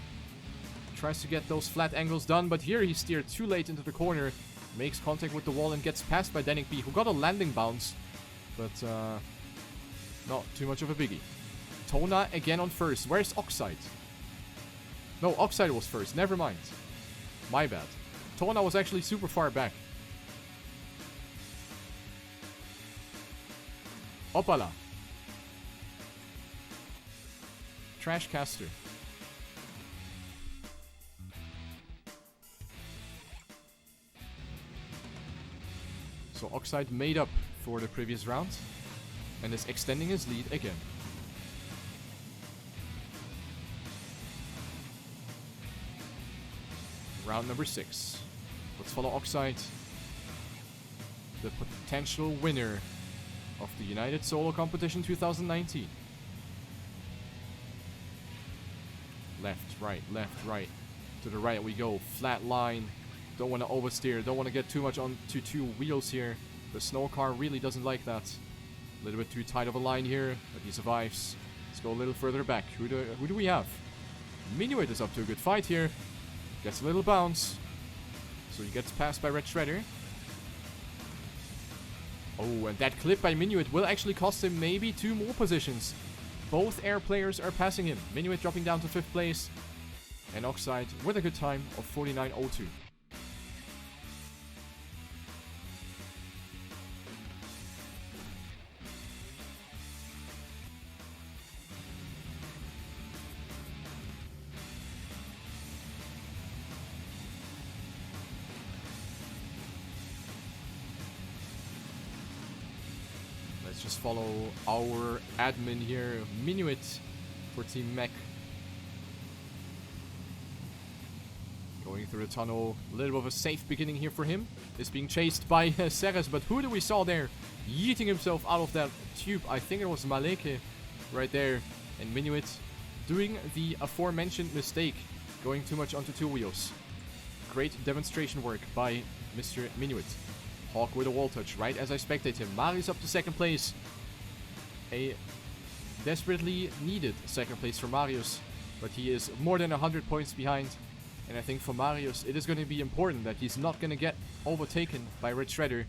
Tries to get those flat angles done, but here he steered too late into the corner. Makes contact with the wall and gets passed by Danik B, who got a landing bounce. But not too much of a biggie. Tona again on first. Where's Oxide? No, Oxide was first. Never mind. My bad. Tona was actually super far back. Opala. Trash caster. So Oxide made up for the previous round and is extending his lead again. Round number 6. Let's follow Oxide, the potential winner of the United Solo Competition 2019. Left, right. To the right we go. Flat line. Don't want to oversteer. Don't want to get too much onto two wheels here. The snow car really doesn't like that. A little bit too tight of a line here, but he survives. Let's go a little further back. Who do we have? Minuit is up to a good fight here. Gets a little bounce. So he gets passed by Red Shredder. Oh, and that clip by Minuit will actually cost him maybe 2 more positions. Both air players are passing him. Minuit dropping down to 5th place. And Oxide with a good time of 49.02. Just follow our admin here, Minuit for Team Mech. Going through the tunnel, a little bit of a safe beginning here for him. Is being chased by Ceres, but who do we saw there? Yeeting himself out of that tube. I think it was Maleke right there. And Minuit doing the aforementioned mistake, going too much onto 2 wheels. Great demonstration work by Mr. Minuit. Hawk with a wall touch, right as I expected him. Marius up to 2nd place. A desperately needed 2nd place for Marius. But he is more than 100 points behind. And I think for Marius, it is going to be important that he's not going to get overtaken by Red Shredder.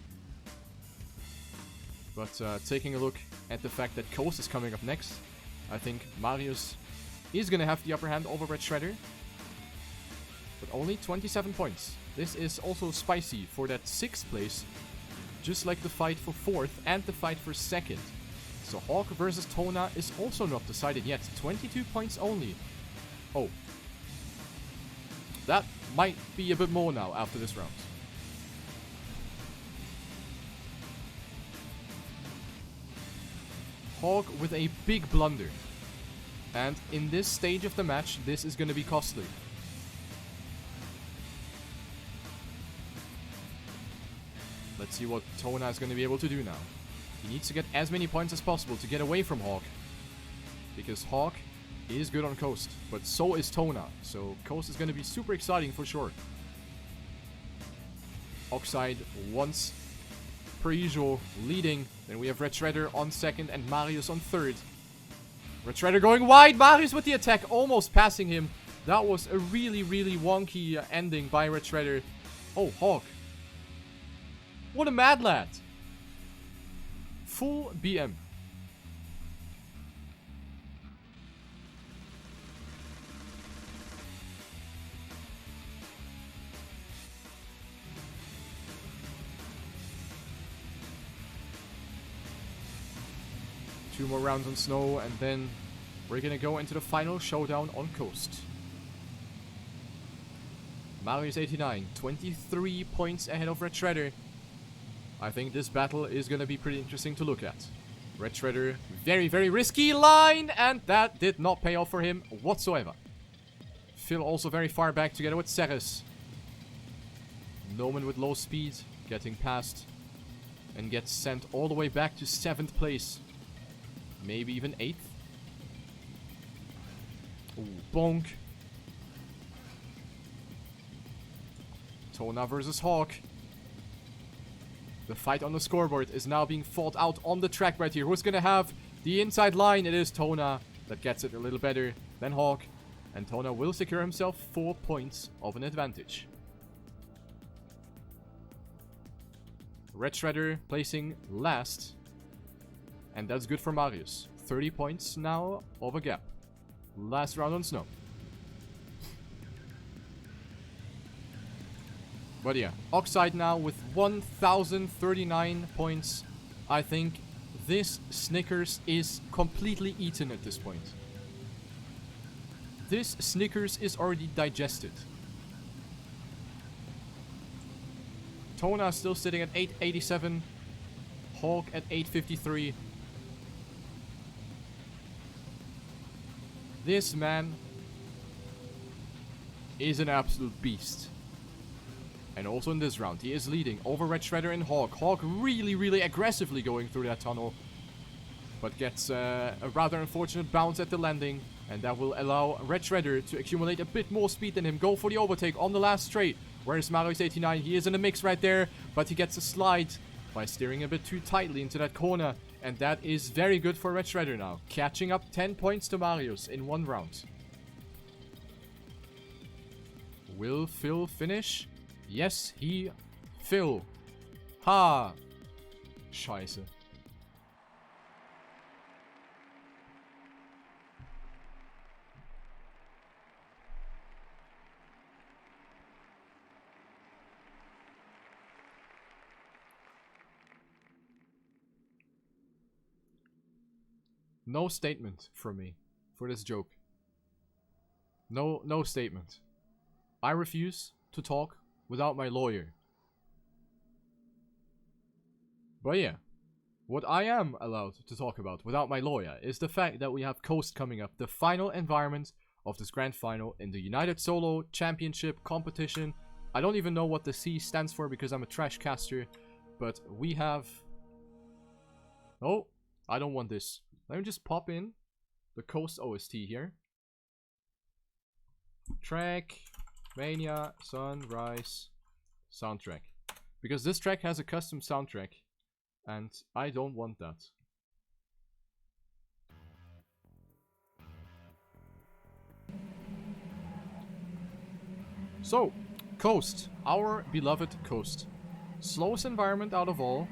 But taking a look at the fact that Coast is coming up next, I think Marius is going to have the upper hand over Red Shredder. But only 27 points. This is also spicy for that 6th place, just like the fight for 4th and the fight for 2nd. So Hawk versus Tona is also not decided yet. 22 points only. Oh. That might be a bit more now after this round. Hawk with a big blunder. And in this stage of the match, this is going to be costly. Let's see what Tona is going to be able to do now. He needs to get as many points as possible to get away from Hawk. Because Hawk is good on Coast, but so is Tona. So Coast is going to be super exciting for sure. Oxide once per usual leading. Then we have Red Shredder on second and Marius on third. Red Shredder going wide. Marius with the attack, almost passing him. That was a really, really wonky ending by Red Shredder. Oh, Hawk. What a mad lad. Full BM. Two more rounds on snow, and then we're gonna go into the final showdown on Coast. Marius 89, 23 points ahead of Red Shredder. I think this battle is gonna be pretty interesting to look at. Red Shredder, very, very risky line, and that did not pay off for him whatsoever. Phil also very far back together with Ceres. Noman with low speed, getting past, and gets sent all the way back to 7th place. Maybe even 8th. Ooh, bonk. Tona versus Hawk. The fight on the scoreboard is now being fought out on the track right here. Who's gonna have the inside line? It is Tona that gets it a little better than Hawk. And Tona will secure himself 4 points of an advantage. Red Shredder placing last. And that's good for Marius. 30 points now of a gap. Last round on snow. But yeah, Oxide now with 1,039 points. I think this Snickers is completely eaten at this point. This Snickers is already digested. Tona still sitting at 887. Hawk at 853. This man is an absolute beast. And also in this round, he is leading over Red Shredder and Hawk. Hawk really, really aggressively going through that tunnel. But gets a rather unfortunate bounce at the landing. And that will allow Red Shredder to accumulate a bit more speed than him. Go for the overtake on the last straight. Whereas Marius 89, he is in the mix right there. But he gets a slide by steering a bit too tightly into that corner. And that is very good for Red Shredder now. Catching up 10 points to Marius in 1 round. Will Phil finish? Yes, he... Phil. Ha! Scheiße. No statement from me for this joke. No statement. I refuse to talk without my lawyer. But yeah, what I am allowed to talk about without my lawyer is the fact that we have Coast coming up, the final environment of this grand final in the United Solo Championship competition. I don't even know what the C stands for because I'm a trash caster, but we have... Oh, I don't want this. Let me just pop in the Coast OST here. TrackMania Sunrise soundtrack. Because this track has a custom soundtrack. And I don't want that. So, Coast. Our beloved Coast. Slowest environment out of all.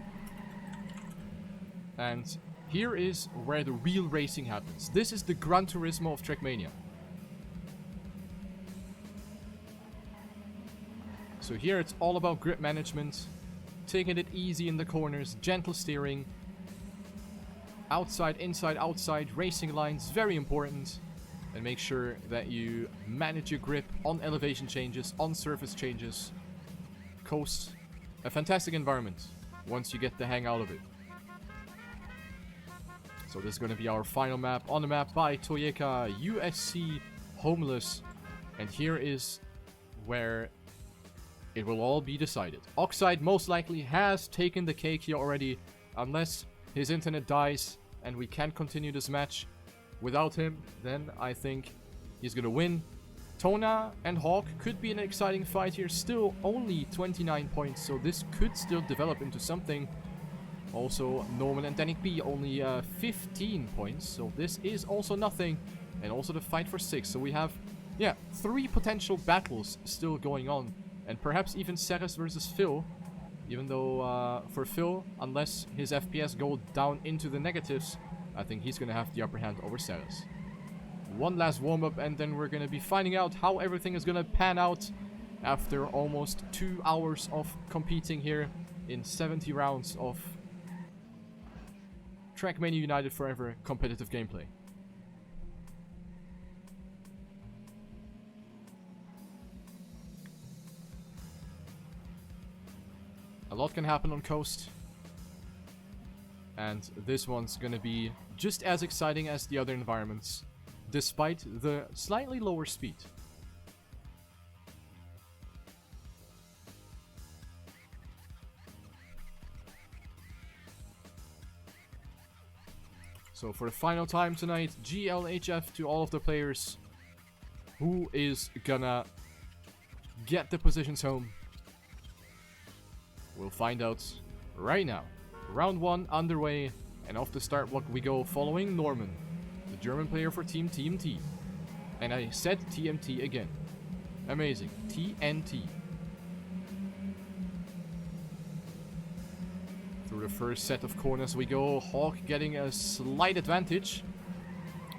And here is where the real racing happens. This is the Gran Turismo of TrackMania. So here it's all about grip management, taking it easy in the corners, gentle steering, outside, inside, outside, racing lines, very important. And make sure that you manage your grip on elevation changes, on surface changes. Coast, a fantastic environment once you get the hang out of it. So this is going to be our final map on the map by Toyeka, USC Homeless. And here is where it will all be decided. Oxide most likely has taken the cake here already, unless his internet dies and we can't continue this match without him, then I think he's gonna win. Tona and Hawk could be an exciting fight here. Still only 29 points, so this could still develop into something. Also, Norman and Danik B only 15 points, so this is also nothing. And also the fight for 6, so we have, yeah, 3 potential battles still going on. And perhaps even Ceres versus Phil. Even though for Phil, unless his FPS go down into the negatives, I think he's gonna have the upper hand over Ceres. One last warm-up and then we're gonna be finding out how everything is gonna pan out after almost 2 hours of competing here in 70 rounds of TrackMania United Forever competitive gameplay. A lot can happen on Coast. And this one's gonna be just as exciting as the other environments, despite the slightly lower speed. So for the final time tonight, GLHF to all of the players. Who is gonna get the positions home? We'll find out right now. Round 1 underway, and off the start block we go following Norman, the German player for Team TMT. And I said TMT again. Amazing. TNT. Through the first set of corners we go. Hawk getting a slight advantage.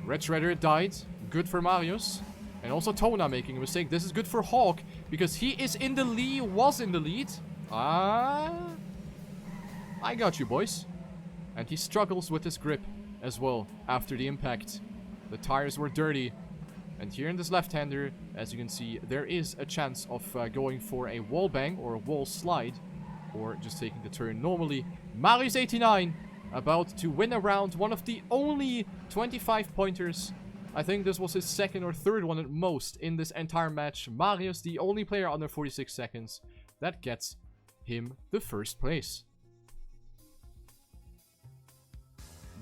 Red Shredder died. Good for Marius. And also Tona making a mistake. This is good for Hawk, because he is in the lead, was in the lead. I got you, boys. And he struggles with his grip as well after the impact. The tires were dirty. And here in this left-hander, as you can see, there is a chance of going for a wall bang or a wall slide, or just taking the turn normally. Marius 89 about to win a round, one of the only 25 pointers. I think this was his second or third one at most in this entire match. Marius, the only player under 46 seconds. That gets him the first place.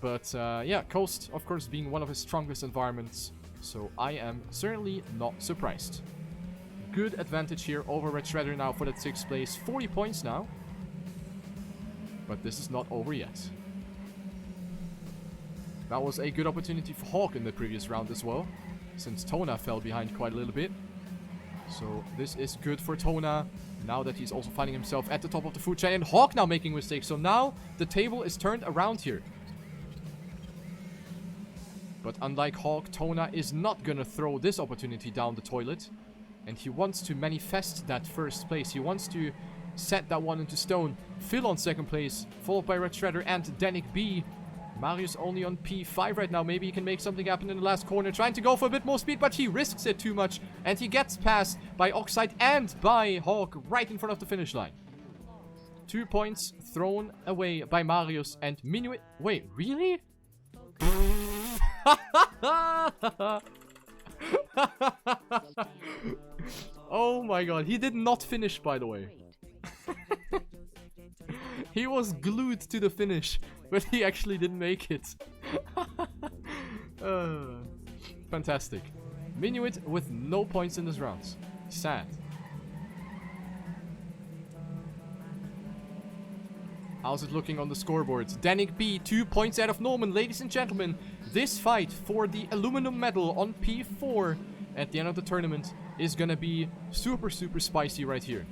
But yeah, Coast, of course, being one of his strongest environments. So I am certainly not surprised. Good advantage here over Red Shredder now for that 6th place. 40 points now. But this is not over yet. That was a good opportunity for Hawk in the previous round as well, since Tona fell behind quite a little bit. So this is good for Tona, now that he's also finding himself at the top of the food chain. And Hawk now making mistakes, so now the table is turned around here. But unlike Hawk, Tona is not gonna throw this opportunity down the toilet. And he wants to manifest that first place. He wants to set that one into stone. Phil on 2nd place, followed by Red Shredder and Danik B. Marius only on P5 right now. Maybe he can make something happen in the last corner. Trying to go for a bit more speed, but he risks it too much. And he gets passed by Oxide and by Hawk right in front of the finish line. 2 points thrown away by Marius and Minuit. Wait, really? Oh my god, he did not finish, by the way. He was glued to the finish, but he actually didn't make it. Fantastic. Minuit with no points in this round. Sad. How's it looking on the scoreboard? Danik B, 2 points out of Norman. Ladies and gentlemen, this fight for the aluminum medal on P4 at the end of the tournament is gonna be super, super spicy right here.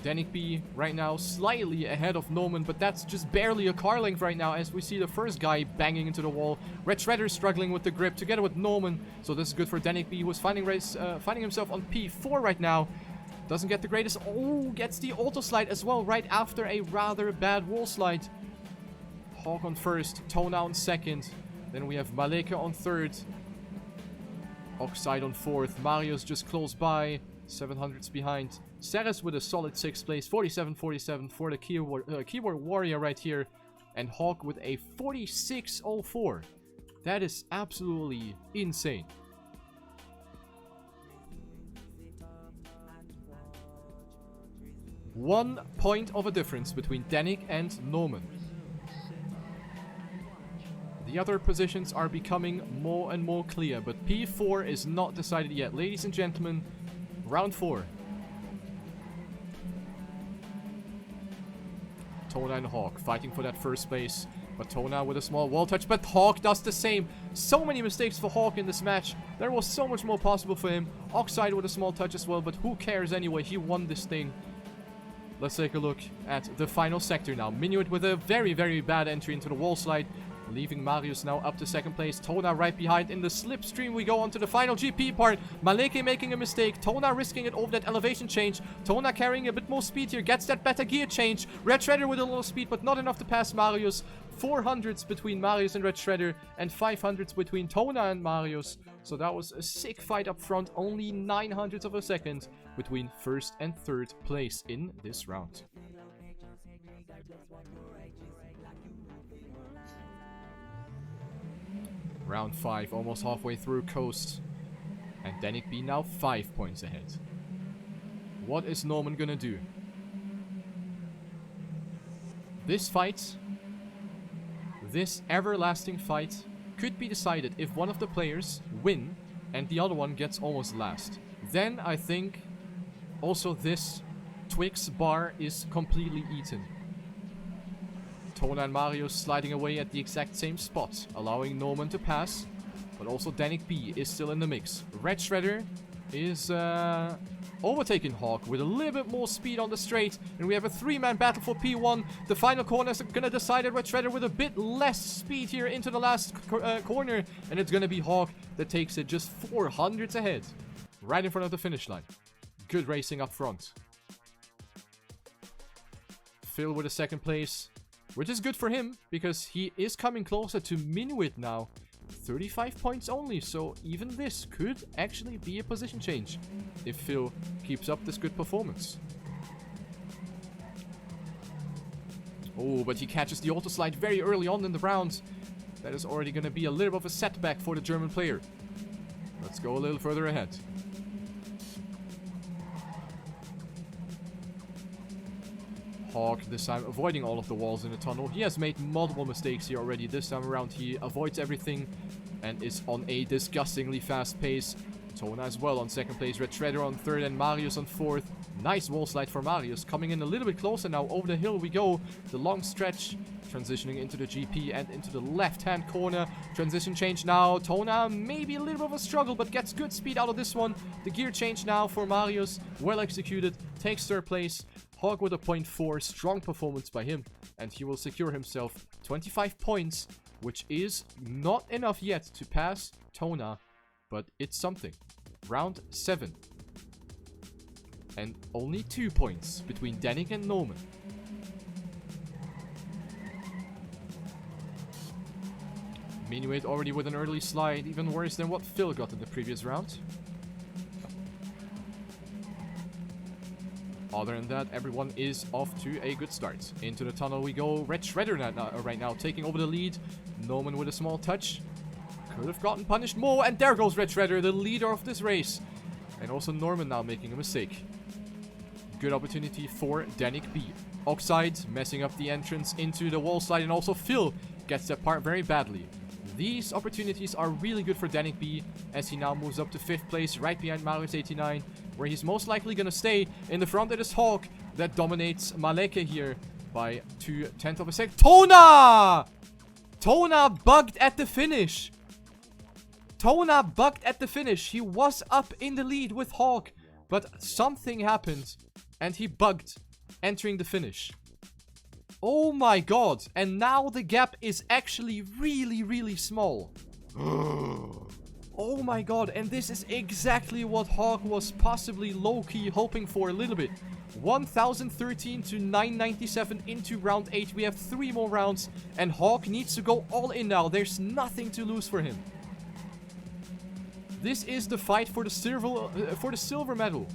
Danik B right now slightly ahead of Norman, but that's just barely a car length right now as we see the first guy banging into the wall. Red Shredder struggling with the grip together with Norman. So this is good for Danik B, who is finding himself on P4 right now. Doesn't get the greatest. Oh, gets the auto slide as well right after a rather bad wall slide. Hawk on 1st, Tona on 2nd. Then we have Maleka on 3rd. Oxide on 4th. Marius just close by. 700s behind. Ceres with a solid 6th place. 47-47 for the keyboard warrior right here. And Hawk with a 46-04. That is absolutely insane. 1 point of a difference between Danik and Norman. The other positions are becoming more and more clear, but P4 is not decided yet. Ladies and gentlemen, round 4. Tona and Hawk fighting for that first place, but Tona with a small wall touch, but Hawk does the same. So many mistakes for Hawk in this match. There was so much more possible for him. Oxide with a small touch as well, but who cares anyway? He won this thing. Let's take a look at the final sector now. Minuit with a very, very bad entry into the wall slide, leaving Marius now up to second place. Tona right behind. In the slipstream we go on to the final GP part. Maleke making a mistake. Tona risking it over that elevation change. Tona carrying a bit more speed here. Gets that better gear change. Red Shredder with a little speed, but not enough to pass Marius. 400s between Marius and Red Shredder, and 500s between Tona and Marius. So that was a sick fight up front. Only 900ths of a second between first and third place in this round. Round 5, almost halfway through Coast. And Danik B now 5 points ahead. What is Norman gonna do? This fight, this everlasting fight, could be decided if one of the players win and the other one gets almost last. Then I think also this Twix bar is completely eaten. Tona and Marius sliding away at the exact same spot, allowing Norman to pass, but also Danik B is still in the mix. Red Shredder is overtaking Hawk with a little bit more speed on the straight, and we have a 3-man battle for P1. The final corner is gonna decide it. Red Shredder with a bit less speed here into the last corner, and it's gonna be Hawk that takes it just 400s ahead, right in front of the finish line. Good racing up front. Phil with a second place, which is good for him, because he is coming closer to Minuit now. 35 points only, so even this could actually be a position change if Phil keeps up this good performance. Oh, but he catches the auto slide very early on in the round. That is already going to be a little bit of a setback for the German player. Let's go a little further ahead. Hawk this time avoiding all of the walls in the tunnel. He has made multiple mistakes here already. This time around he avoids everything and is on a disgustingly fast pace. Tona as well on second place. Red Shredder on third and Marius on fourth. Nice wall slide for Marius. Coming in a little bit closer now. Over the hill we go. The long stretch. Transitioning into the GP and into the left-hand corner. Transition change now. Tona maybe a little bit of a struggle, but gets good speed out of this one. The gear change now for Marius. Well executed. Takes third place. Hawk with a 0.4, strong performance by him, and he will secure himself 25 points, which is not enough yet to pass Tona, but it's something. Round 7. And only 2 points between Danik and Norman. Minuit already with an early slide, even worse than what Phil got in the previous round. Other than that, everyone is off to a good start. Into the tunnel we go. Red Shredder right now taking over the lead. Norman with a small touch. Could have gotten punished more. And there goes Red Shredder, the leader of this race. And also Norman now making a mistake. Good opportunity for Danik B. Oxide messing up the entrance into the wall slide. And also Phil gets that part very badly. These opportunities are really good for Danik B as he now moves up to 5th place right behind Marius 89, where he's most likely going to stay. In the front it is Hawk that dominates Maleke here by 0.2 of a second. Tona! Tona bugged at the finish. Tona bugged at the finish. He was up in the lead with Hawk, but something happened and he bugged entering the finish. Oh my god, and now the gap is actually really, really small. Oh my god, and this is exactly what Hawk was possibly low-key hoping for a little bit. 1013 to 997 into round 8. We have 3 more rounds, and Hawk needs to go all in now. There's nothing to lose for him. This is the fight for the silver medal.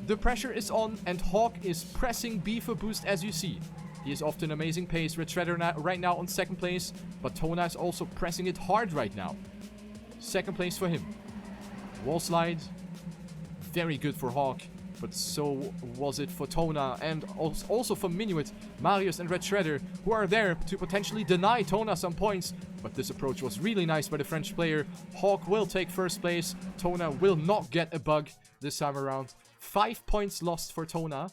The pressure is on, and Hawk is pressing B for boost, as you see. He is off to an amazing pace. Red Shredder right now on 2nd place, but Tona is also pressing it hard right now. 2nd place for him. Wall slide. Very good for Hawk. But so was it for Tona and also for Minuit, Marius and Red Shredder, who are there to potentially deny Tona some points. But this approach was really nice by the French player. Hawk will take first place. Tona will not get a bug this time around. 5 points lost for Tona.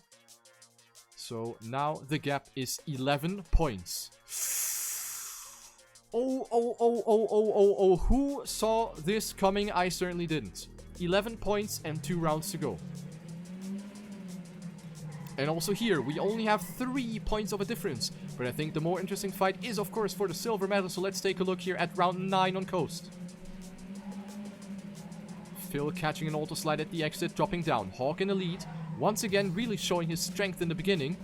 So now the gap is 11 points. Oh. Who saw this coming? I certainly didn't. 11 points and 2 rounds to go. And also here, we only have 3 points of a difference. But I think the more interesting fight is, of course, for the silver medal. So let's take a look here at round 9 on Coast. Phil catching an auto slide at the exit, dropping down. Hawk in the lead. Once again, really showing his strength in the beginning.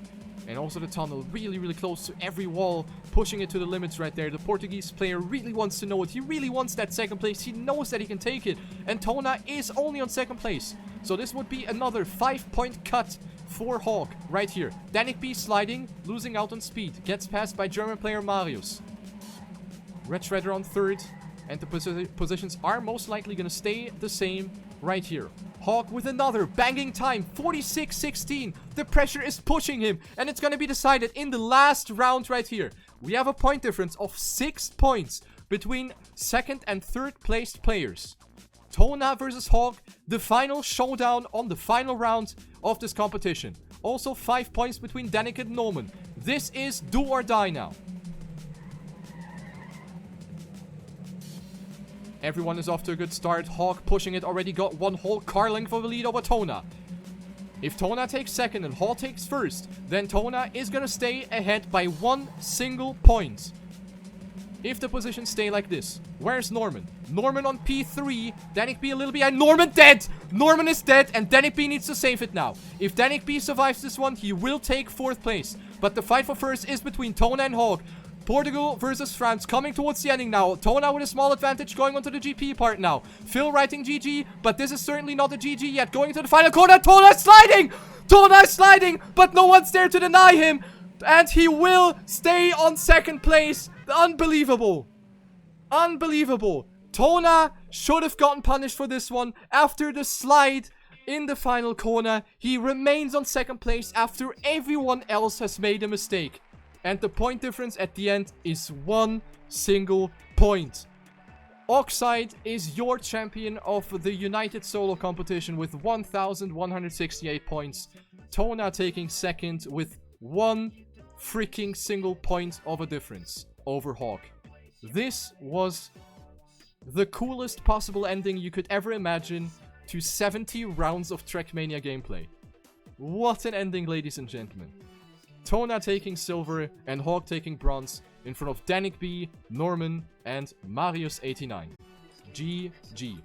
And also the tunnel really close to every wall, pushing it to the limits right there. The Portuguese player really wants to know it. He really wants that second place. He knows that he can take it. And Tona is only on second place. So this would be another 5-point cut for Hawk right here. Danik B sliding, losing out on speed. Gets passed by German player Marius. Red Shredder on third. And the positions are most likely going to stay the same right here. Hawk with another banging time, 46-16. The pressure is pushing him, and it's going to be decided in the last round right here. We have a point difference of 6 points between second and third placed players. Tona versus Hawk, the final showdown on the final round of this competition. Also 5 points between Danik and Norman. This is do or die now. Everyone is off to a good start. Hawk pushing it, already got 1 whole car length of a lead over Tona. If Tona takes second and Hawk takes first, then Tona is going to stay ahead by 1 single point. If the positions stay like this. Where's Norman? Norman on P3. Danik B a little behind. Norman dead! Norman is dead and Danik B needs to save it now. If Danik B survives this one, he will take 4th place. But the fight for first is between Tona and Hawk. Portugal versus France coming towards the ending now. Tona with a small advantage going on to the GP part now. Phil writing GG, but this is certainly not a GG yet. Going into the final corner. Tona is sliding! Tona is sliding, but no one's there to deny him. And he will stay on second place. Unbelievable. Unbelievable. Tona should have gotten punished for this one. After the slide in the final corner, he remains on second place after everyone else has made a mistake. And the point difference at the end is 1 single point. Oxide is your champion of the United Solo competition with 1,168 points. Tona taking second with 1 freaking single point of a difference over Hawk. This was the coolest possible ending you could ever imagine to 70 rounds of TrackMania gameplay. What an ending, ladies and gentlemen. Tona taking silver and Hawk taking bronze in front of Danik B, Norman, and Marius89. GG.